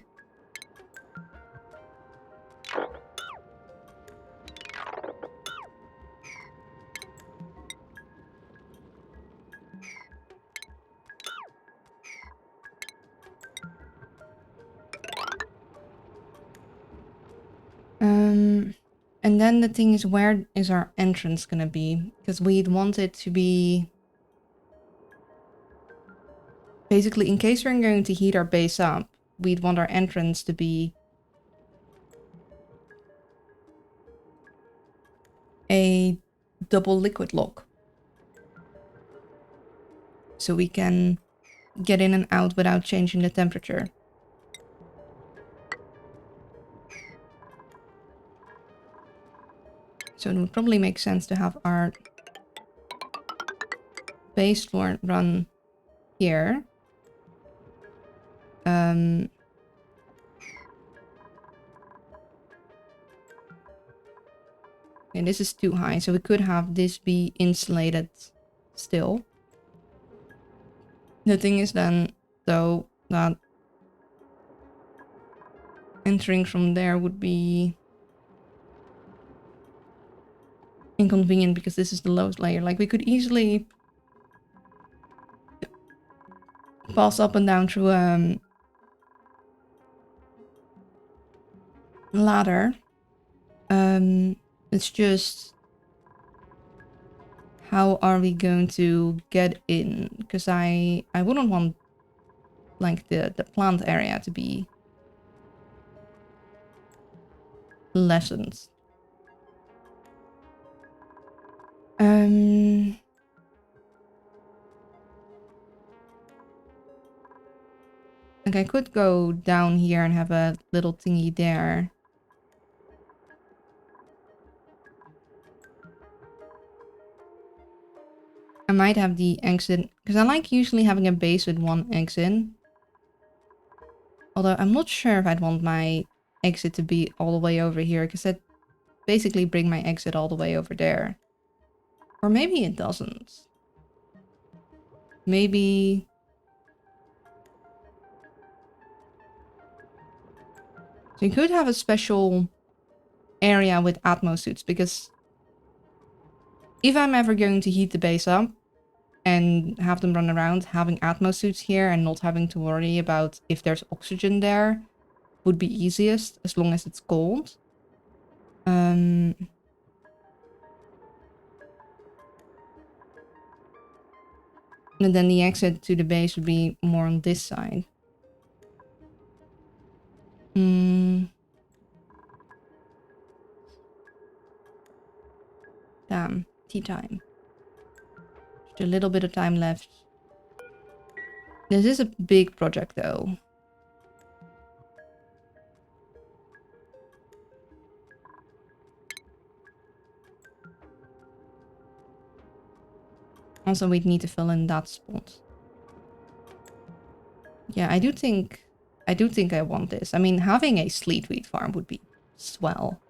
And then the thing is, where is our entrance gonna be? Because we'd want it to be... Basically, in case we're going to heat our base up, we'd want our entrance to be... a double liquid lock. So we can get in and out without changing the temperature. So it would probably make sense to have our base floor run here. And this is too high, so we could have this be insulated still. The thing is then, though, that entering from there would be inconvenient because this is the lowest layer. Like, we could easily pass up and down through a ladder. It's just... how are we going to get in? Because I wouldn't want like the plant area to be lessened. Like I could go down here and have a little thingy there. I might have the exit, because I like usually having a base with one exit. Although I'm not sure if I'd want my exit to be all the way over here, because that basically bring my exit all the way over there. Or maybe it doesn't. Maybe... So you could have a special area with Atmo suits, because if I'm ever going to heat the base up and have them run around, having Atmo suits here and not having to worry about if there's oxygen there would be easiest, as long as it's cold. And then the exit to the base would be more on this side. Damn, tea time. Just a little bit of time left. This is a big project though. Also, we'd need to fill in that spot. Yeah, I do think I want this. I mean, having a sleet wheat farm would be swell.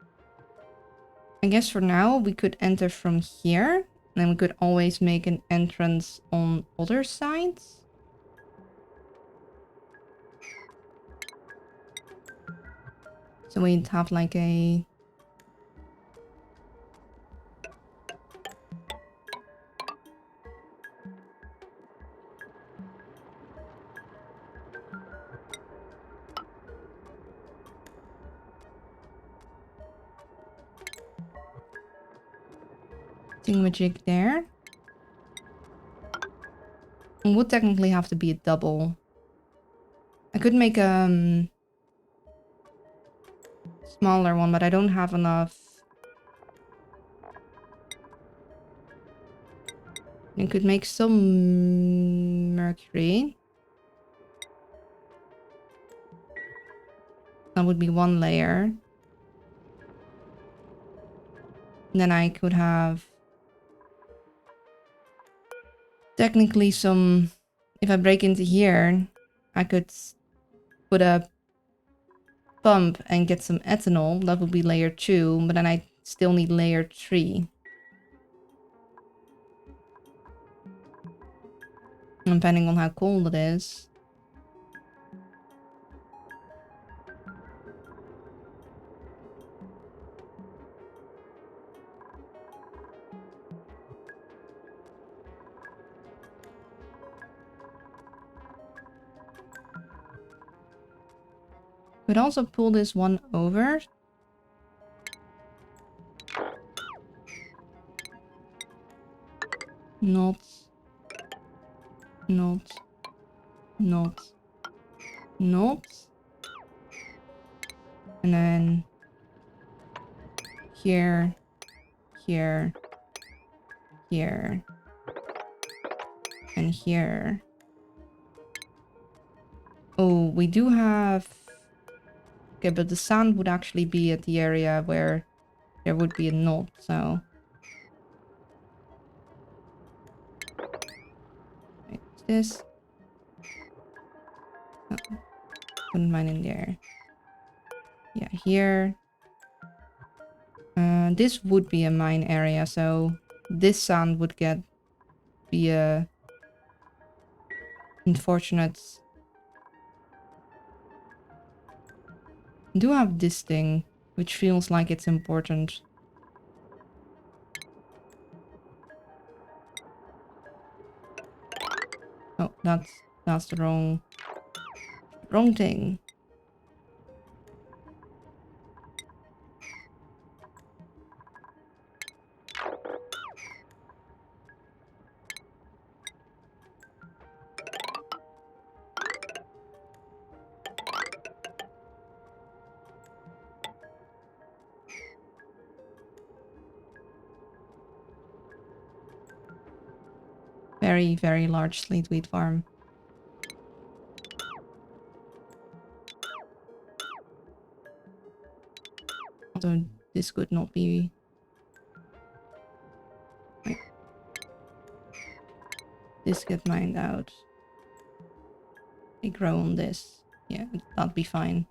I guess for now we could enter from here. And then we could always make an entrance on other sides. So we'd have like a... thingamajig there. It would technically have to be a double. I could make a smaller one, but I don't have enough. You could make some mercury. That would be one layer. And then I could have technically some... If I break into here, I could put a pump and get some ethanol. That would be layer 2, but then I still need layer 3. Depending on how cold it is. Could also pull this one over. Not. And then here, here, here, and here. Oh, we do have... Okay, but the sand would actually be at the area where there would be a knot, so... Wait, this? Oh, wouldn't mind in there. Yeah, here. This would be a mine area, so this sand would be a unfortunate. I do have this thing, which feels like it's important. Oh, that's the wrong thing. Very, very large sleet wheat farm. Although this could not be... Wait. This get mined out. They grow on this. Yeah, that'd be fine.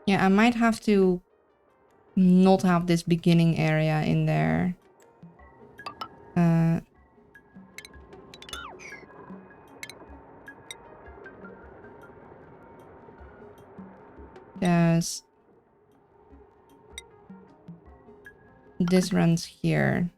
Yeah, I might have to not have this beginning area in there. Because this runs here.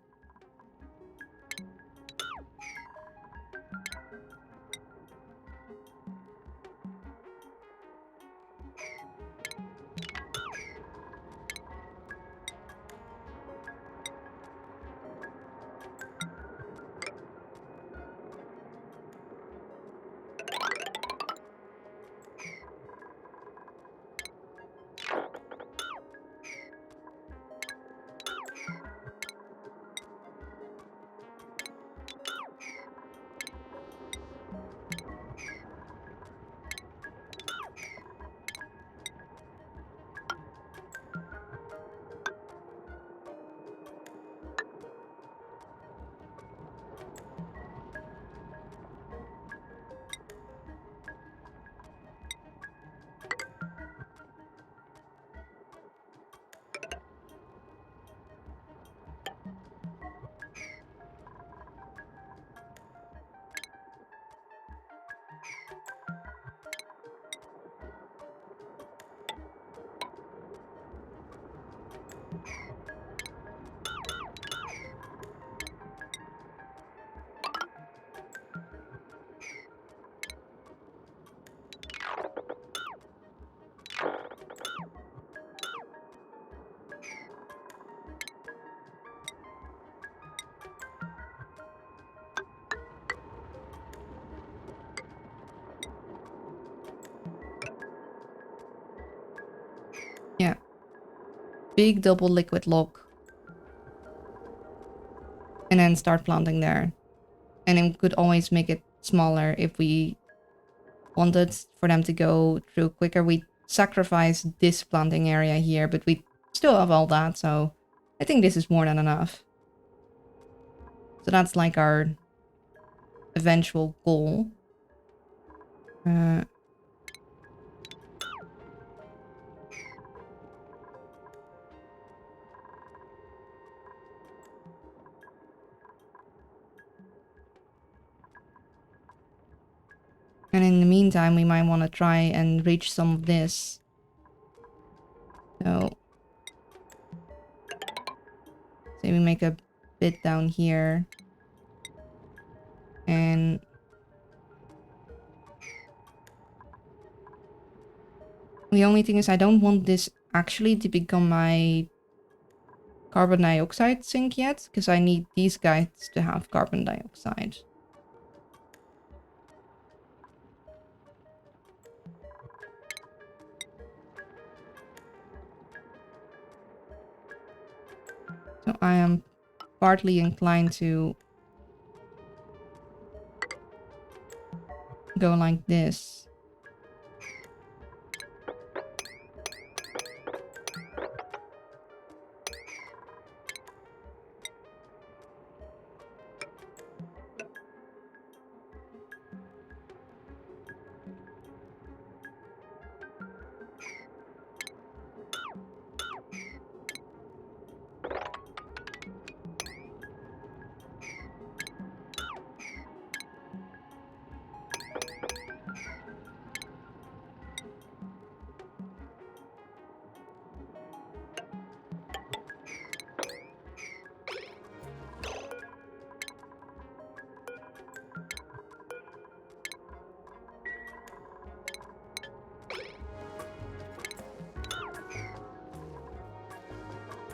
Yeah. Big double liquid lock. And then start planting there. And then we could always make it smaller if we wanted for them to go through quicker. We sacrifice this planting area here, but we still have all that, so I think this is more than enough. So that's like our eventual goal. And in the meantime, we might want to try and reach some of this. So, say we make a bit down here. And the only thing is I don't want this actually to become my carbon dioxide sink yet, because I need these guys to have carbon dioxide. So I am partly inclined to go like this.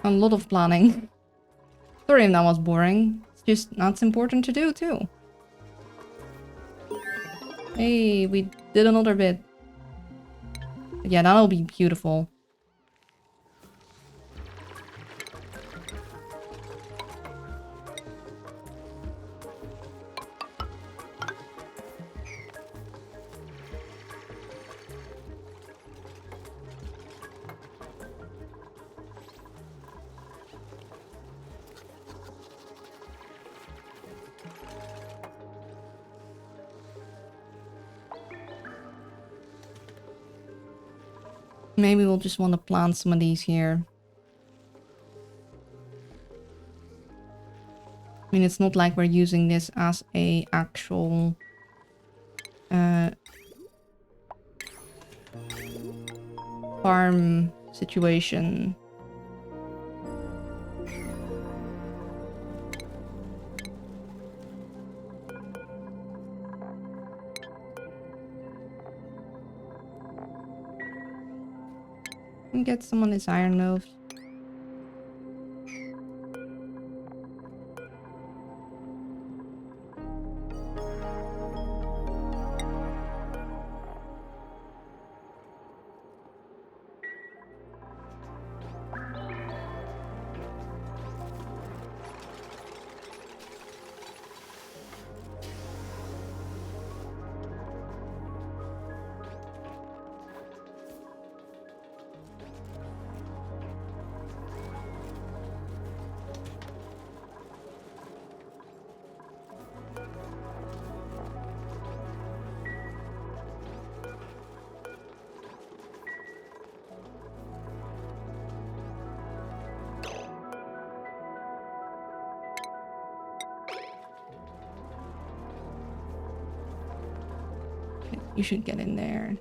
A lot of planning. Sorry if that was boring. It's just that's important to do too. Hey, we did another bit. Yeah, that'll be beautiful. Maybe we'll just want to plant some of these here. I mean, it's not like we're using this as a actual farm situation. And get some on his iron loaves. You should get in there.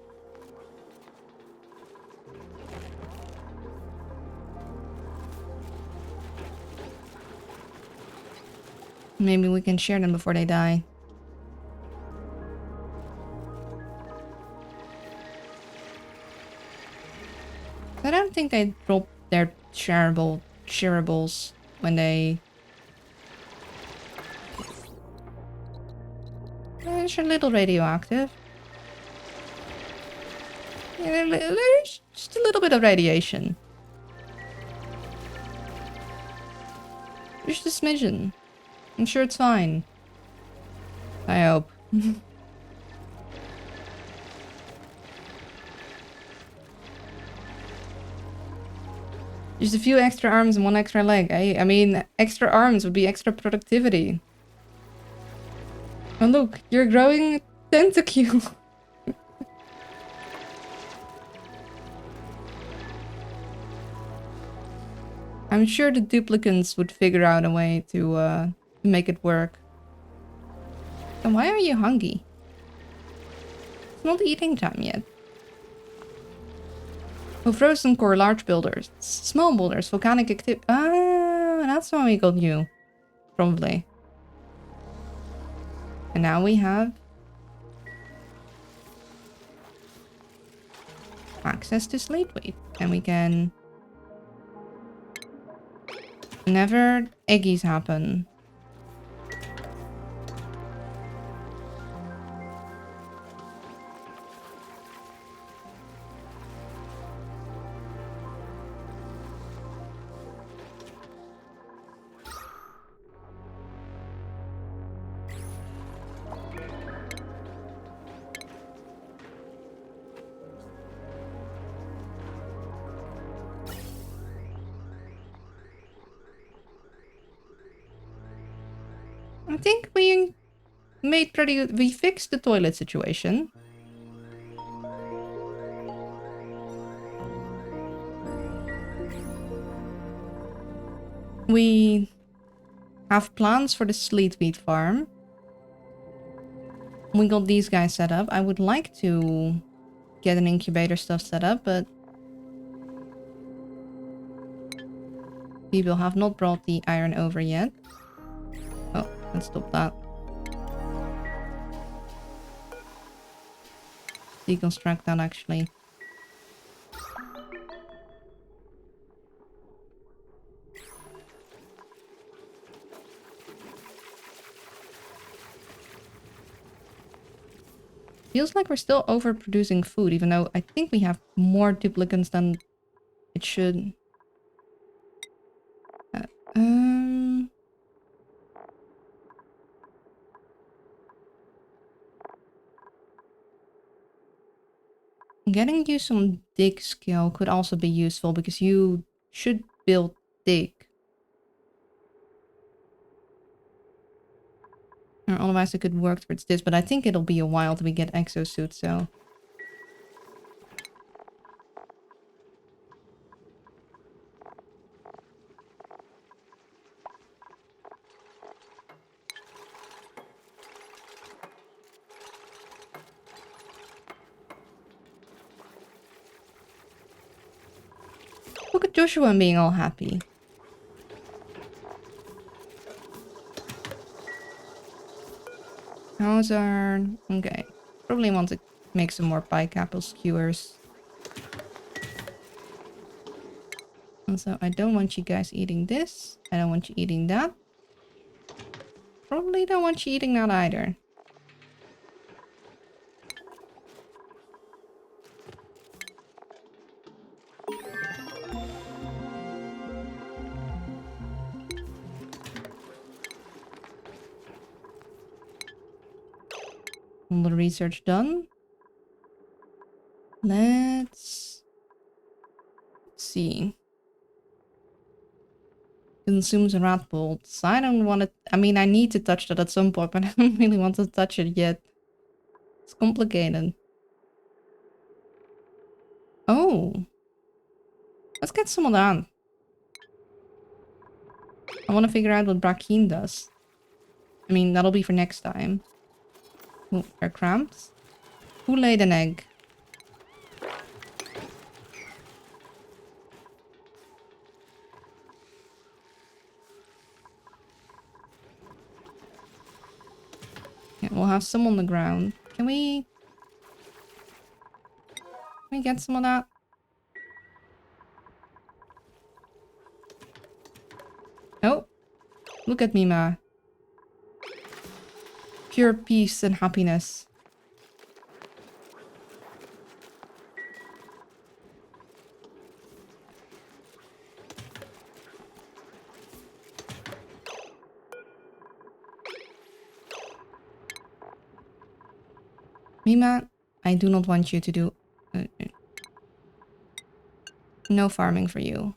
Maybe we can share them before they die. I don't think they drop their shareables when they... It's a little radioactive. Yeah, there's just a little bit of radiation. Just a smidgen. I'm sure it's fine. I hope. Just a few extra arms and one extra leg. I mean, extra arms would be extra productivity. Oh look, you're growing a tentacle. I'm sure the duplicants would figure out a way to make it work. And why are you hungry? It's not eating time yet. Oh, frozen core, large boulders. Small boulders, volcanic activity. Ah, that's why we got you. Probably. And now we have access to sleet wheat. And we can... Whenever eggies happen. I think we made pretty good. We fixed the toilet situation. We have plans for the sleet wheat farm. We got these guys set up. I would like to get an incubator stuff set up, but people have not brought the iron over yet. Oh, let's stop that. Deconstruct that actually. Feels like we're still overproducing food, even though I think we have more duplicants than it should. Getting you some dig skill could also be useful because you should build dig. Or otherwise I could work towards this, but I think it'll be a while till we get exosuit, so... Look at Joshua being all happy. How's our... Okay. Probably want to make some more pike apple skewers. And so I don't want you guys eating this. I don't want you eating that. Probably don't want you eating that either. All the research done. Let's see. Consumes rat bolts. I don't want to... I mean, I need to touch that at some point, but I don't really want to touch it yet. It's complicated. Oh. Let's get some of that. I want to figure out what Brackeen does. I mean, that'll be for next time. Oh, they're cramps. Who laid an egg? Yeah, we'll have some on the ground. Can we get some of that? Oh, look at me, Ma. Pure peace and happiness. Mima, I do not want you to do... no farming for you.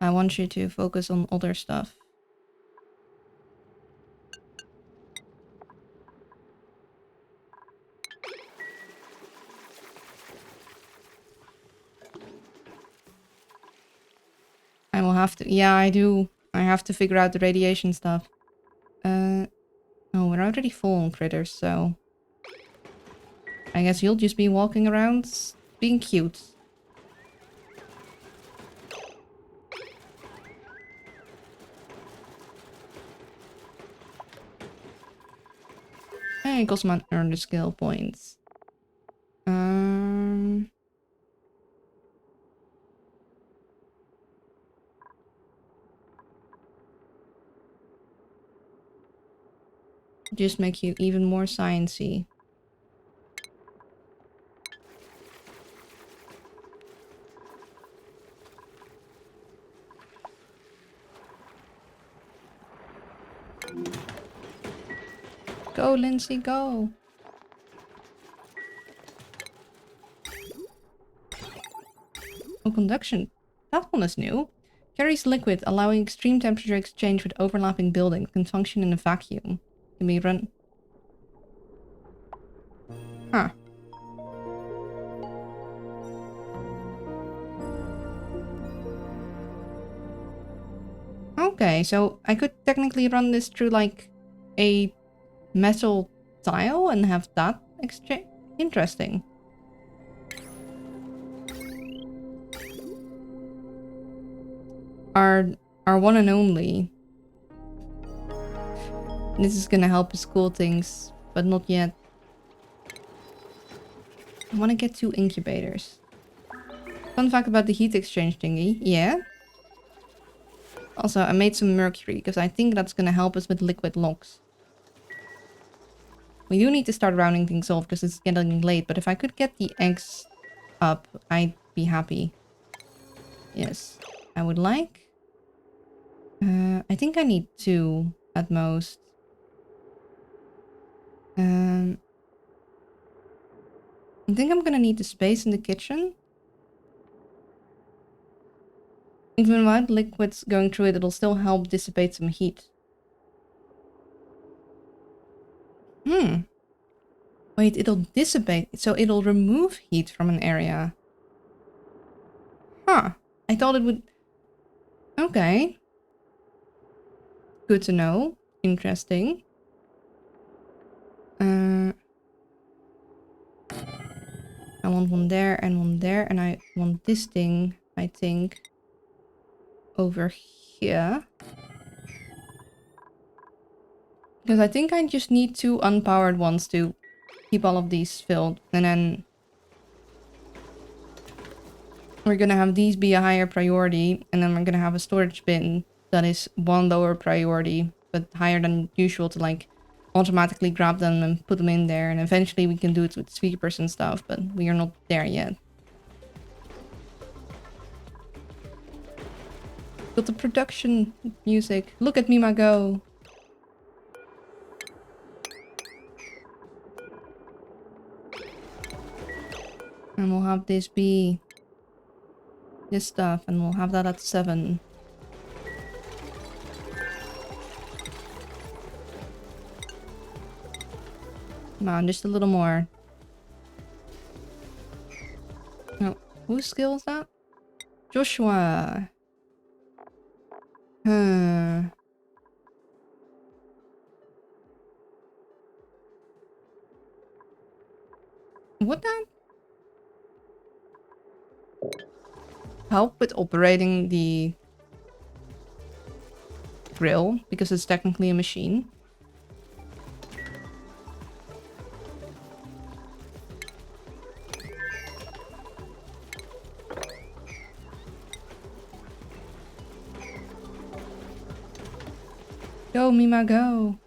I want you to focus on other stuff. I will have to... yeah, I do. I have to figure out the radiation stuff. Oh, we're already full on critters, so... I guess you'll just be walking around being cute. Hey, Cosman earned the skill points. Just make you even more sciencey. Go, Lindsay, go! Oh, conduction. That one is new. Carries liquid, allowing extreme temperature exchange with overlapping buildings. Can function in a vacuum. Can we run? Huh. Okay, so I could technically run this through like a metal tile and have that exchange. Interesting. Our one and only. This is gonna help us cool things, but not yet. I want to get 2 incubators. Fun fact about the heat exchange thingy. Yeah. Also, I made some mercury because I think that's gonna help us with liquid locks. We do need to start rounding things off because it's getting late, but if I could get the eggs up, I'd be happy. Yes, I would like. I think I need 2 at most. I think I'm gonna need the space in the kitchen. Even without liquids going through it, it'll still help dissipate some heat. Wait, it'll dissipate, so it'll remove heat from an area. Huh. I thought it would... Okay. Good to know. Interesting. I want one there and one there, and I want this thing, I think, over here. Because I think I just need 2 unpowered ones to keep all of these filled. And then... we're gonna have these be a higher priority, and then we're gonna have a storage bin that is one lower priority, but higher than usual to like automatically grab them and put them in there, and eventually we can do it with sweepers and stuff, but we are not there yet. Got the production music. Look at Mima go. And we'll have this be this stuff, and we'll have that at 7. Come on, just a little more. Oh, whose skill is that? Joshua. What that? Help with operating the grill, because it's technically a machine. Go, Mima, go.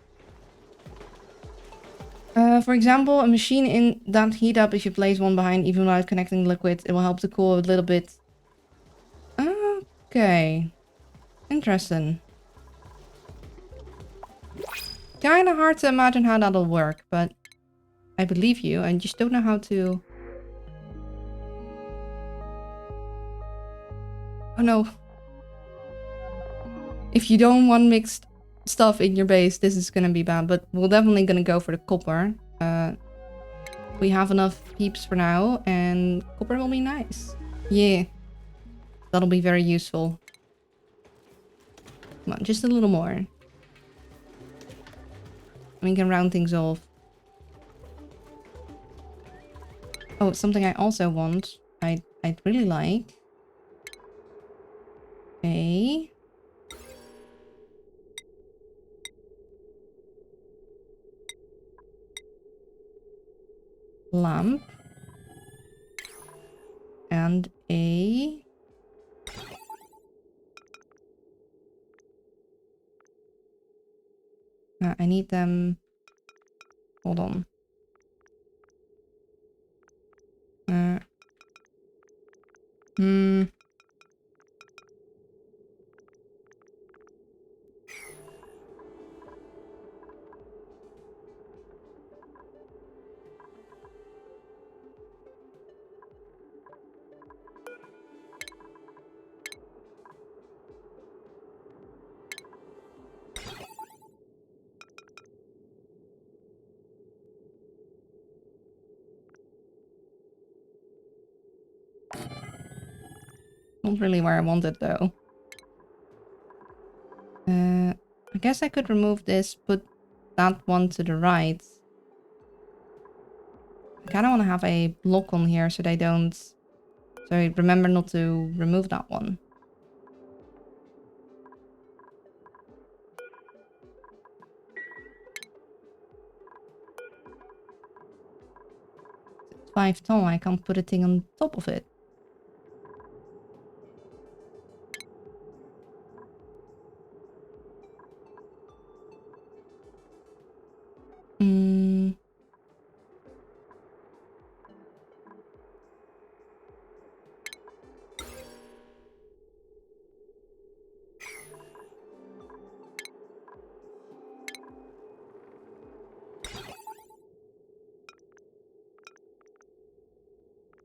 For example, a machine in that heat up if you place one behind even without connecting liquid. It will help to cool a little bit. Okay. Interesting. Kinda hard to imagine how that'll work, but I believe you. I just don't know how to... Oh no. If you don't want mixed stuff in your base, this is gonna be bad, but we're definitely gonna go for the copper. We have enough peeps for now, and copper will be nice. Yeah. That'll be very useful. Come on, just a little more. We can round things off. Oh, something I also want. I'd really like. A lamp. And a... I need them... Hold on. Not really where I want it though. I guess I could remove this, put that one to the right. I kind of want to have a block on here so they don't... So I remember not to remove that one. It's 5 tall, I can't put a thing on top of it.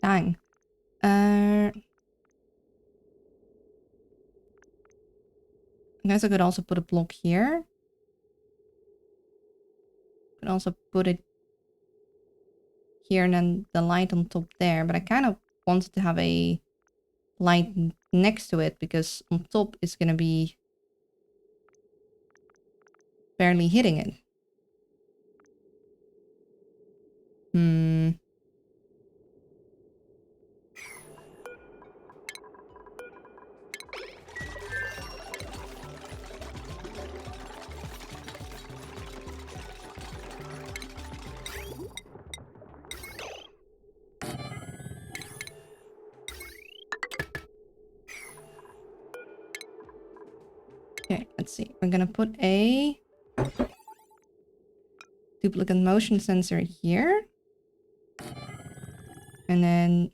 Dang. I guess I could also put a block here. Could also put it here and then the light on top there. But I kind of wanted to have a light next to it because on top is going to be barely hitting it. let's see. We're gonna put a duplicate motion sensor here. And then...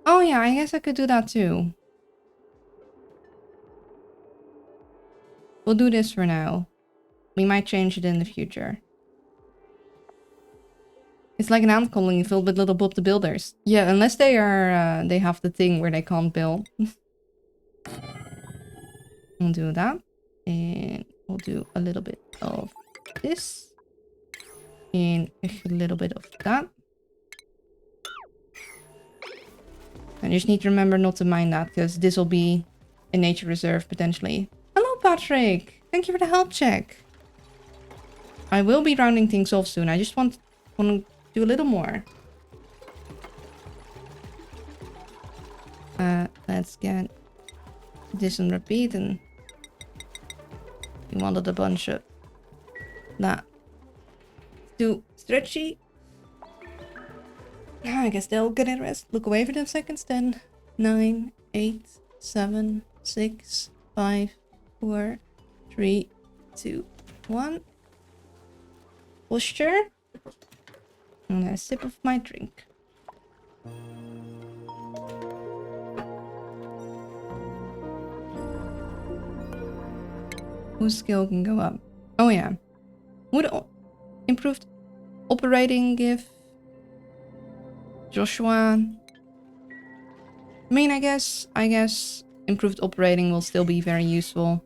Oh yeah, I guess I could do that too. We'll do this for now. We might change it in the future. It's like an ant colony filled with little Bob the Builders. Yeah, unless they are, they have the thing where they can't build. We'll do that. And we'll do a little bit of this. And a little bit of that. I just need to remember not to mine that, because this will be a nature reserve, potentially. Hello, Patrick! Thank you for the help check. I will be rounding things off soon. I just want to do a little more. Let's get this on repeat, and we wanted a bunch of that. Do stretchy. I guess they'll get in rest. Look away for 10 seconds. 10, 9, 8, 7, 6, 5, 4, 3, 2, 1. Posture. And a sip of my drink. Whose skill can go up? Oh yeah. Would improved operating give Joshua... I mean, I guess improved operating will still be very useful.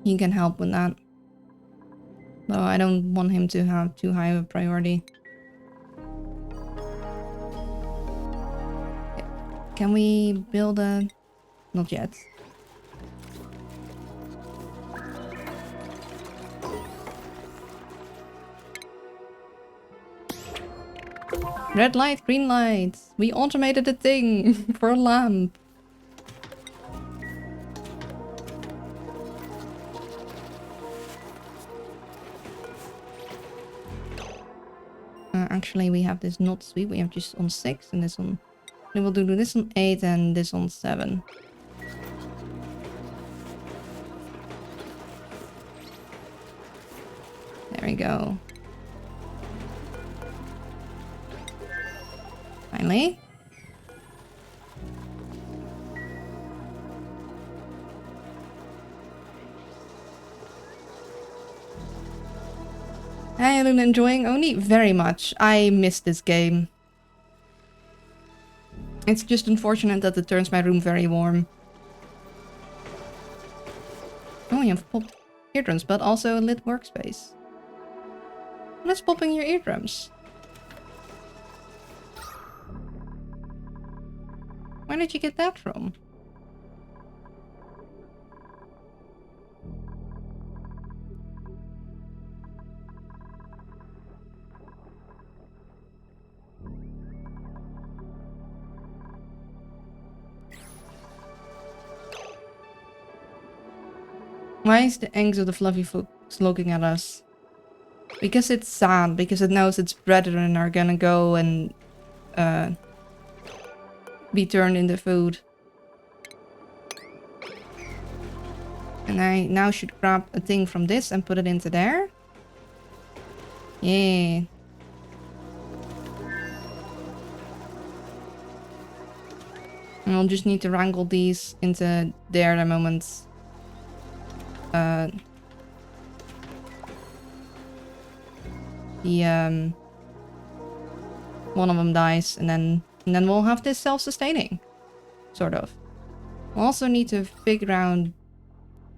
He can help with that. Though I don't want him to have too high of a priority. Can we build a... Not yet. Red light, green light. We automated a thing for a lamp. Actually, we have this not sweet. We have just on 6 and this on... We will do this on 8 and this on 7. There we go. Finally. Hi, Ellen, enjoying Oni? Very much. I missed this game. It's just unfortunate that it turns my room very warm. Oh, you have popped eardrums, but also a lit workspace. Let's popping your eardrums. Where did you get that from? Why is the eggs of the fluffy fox looking at us? Because it's sad, because it knows its brethren are gonna go and be turned into food. And I now should grab a thing from this and put it into there. Yeah. And I'll just need to wrangle these into there at a moment. One of them dies, and then we'll have this self-sustaining, sort of. We'll also need to figure out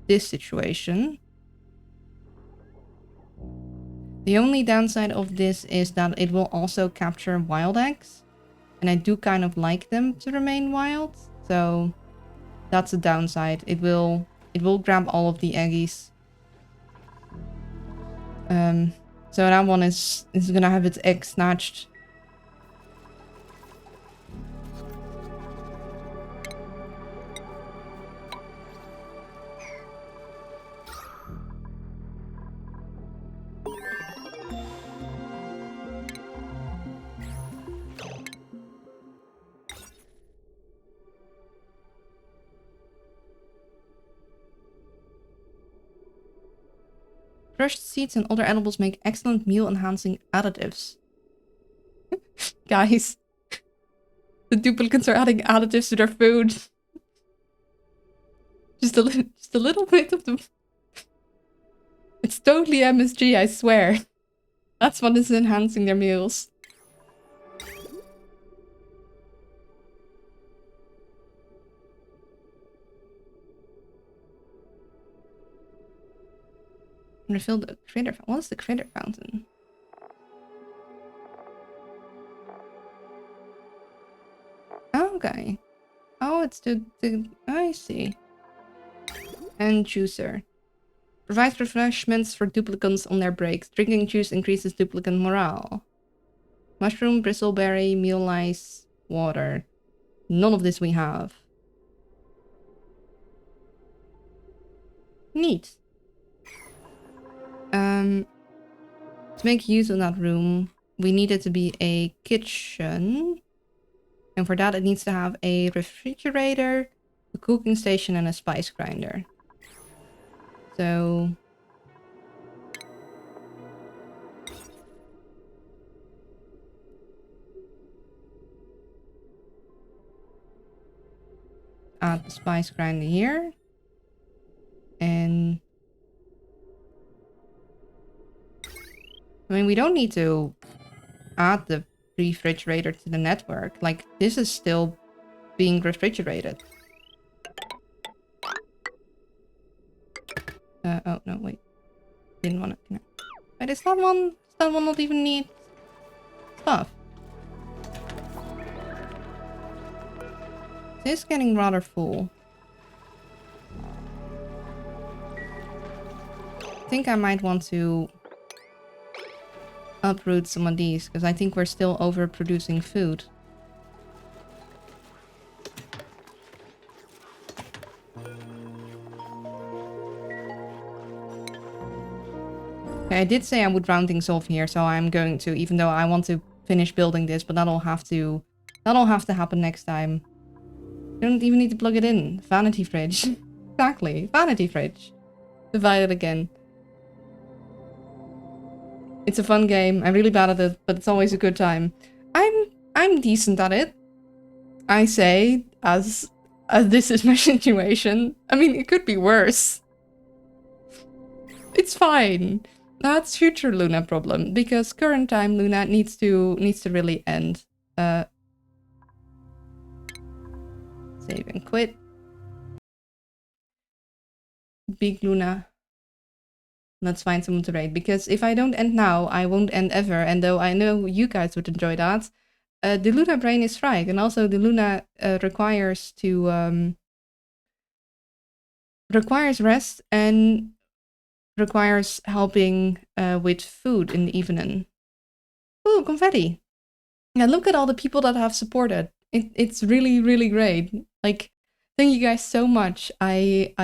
this situation. The only downside of this is that it will also capture wild eggs, and I do kind of like them to remain wild, so that's a downside. It will grab all of the eggies. So that one is gonna have its egg snatched. Crushed seeds and other edibles make excellent meal-enhancing additives. Guys, the duplicates are adding additives to their food. just a little bit of the... It's totally MSG, I swear. That's what is enhancing their meals. Refill the critter fountain. What is the critter fountain? Okay. Oh, it's the I see. And juicer. Provides refreshments for duplicants on their breaks. Drinking juice increases duplicant morale. Mushroom, bristleberry, meal lice, water. None of this we have. Neat. To make use of that room, we need it to be a kitchen. And for that, it needs to have a refrigerator, a cooking station, and a spice grinder. So... add the spice grinder here. And... I mean, we don't need to add the refrigerator to the network. Like, this is still being refrigerated. Oh, no, wait. Didn't want to connect. Wait, does that one not even need stuff? This is getting rather full. I think I might want to uproot some of these, because I think we're still overproducing food. Okay, I did say I would round things off here, so I'm going to, even though I want to finish building this, but that'll have to happen next time. You don't even need to plug it in. Vanity fridge. Exactly. Vanity fridge. Divide it again. It's a fun game. I'm really bad at it, but it's always a good time. I'm decent at it. I say, as this is my situation. I mean, it could be worse. It's fine. That's future Luna problem, because current time Luna needs to really end. Save and quit. Big Luna. Let's find someone to raid, because if I don't end now, I won't end ever, and though I know you guys would enjoy that, the Luna brain is fried, and also the Luna requires rest and requires helping with food in the evening. Ooh, confetti! Yeah, look at all the people that have supported. It's really, really great. Like, thank you guys so much. I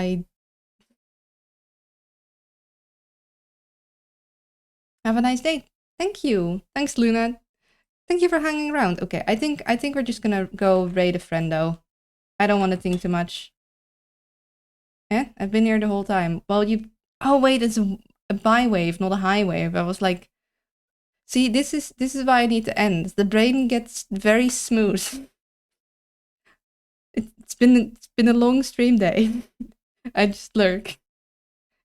have a nice day. Thank you. Thanks, Luna. Thank you for hanging around. Okay, I think we're just gonna go raid a friend though. I don't want to think too much. Yeah, I've been here the whole time. Well, you... Oh wait, it's a bi wave, not a high wave. I was like... See, this is why I need to end. The brain gets very smooth. It's been a long stream day. I just lurk.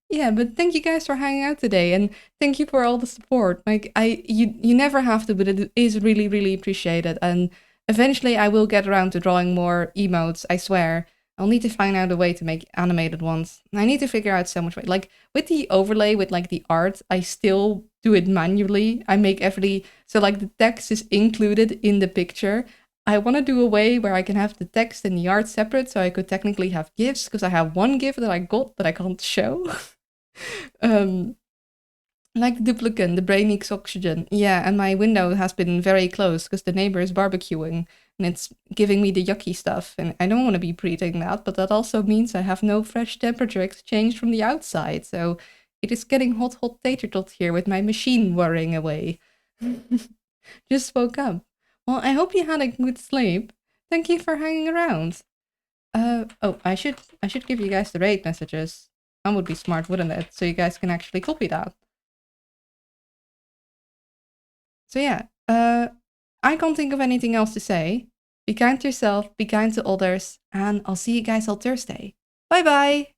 Yeah, but thank you guys for hanging out today, and thank you for all the support. Like, you never have to, but it is really, really appreciated. And eventually I will get around to drawing more emotes, I swear. I'll need to find out a way to make animated ones. I need to figure out so much way. Like, with the overlay, with like the art, I still do it manually. I make so like the text is included in the picture. I want to do a way where I can have the text and the art separate, so I could technically have GIFs, because I have one GIF that I got that I can't show. Like the duplicant, the brain needs oxygen. Yeah, and my window has been very close because the neighbor is barbecuing and it's giving me the yucky stuff, and I don't want to be breathing that, but that also means I have no fresh temperature exchange from the outside, so it is getting hot tater tot here with my machine whirring away. Just woke up. Well, I hope you had a good sleep. Thank you for hanging around. Oh, I should give you guys the raid messages. That would be smart, wouldn't it? So you guys can actually copy that. So yeah, I can't think of anything else to say. Be kind to yourself, be kind to others, and I'll see you guys on Thursday. Bye bye!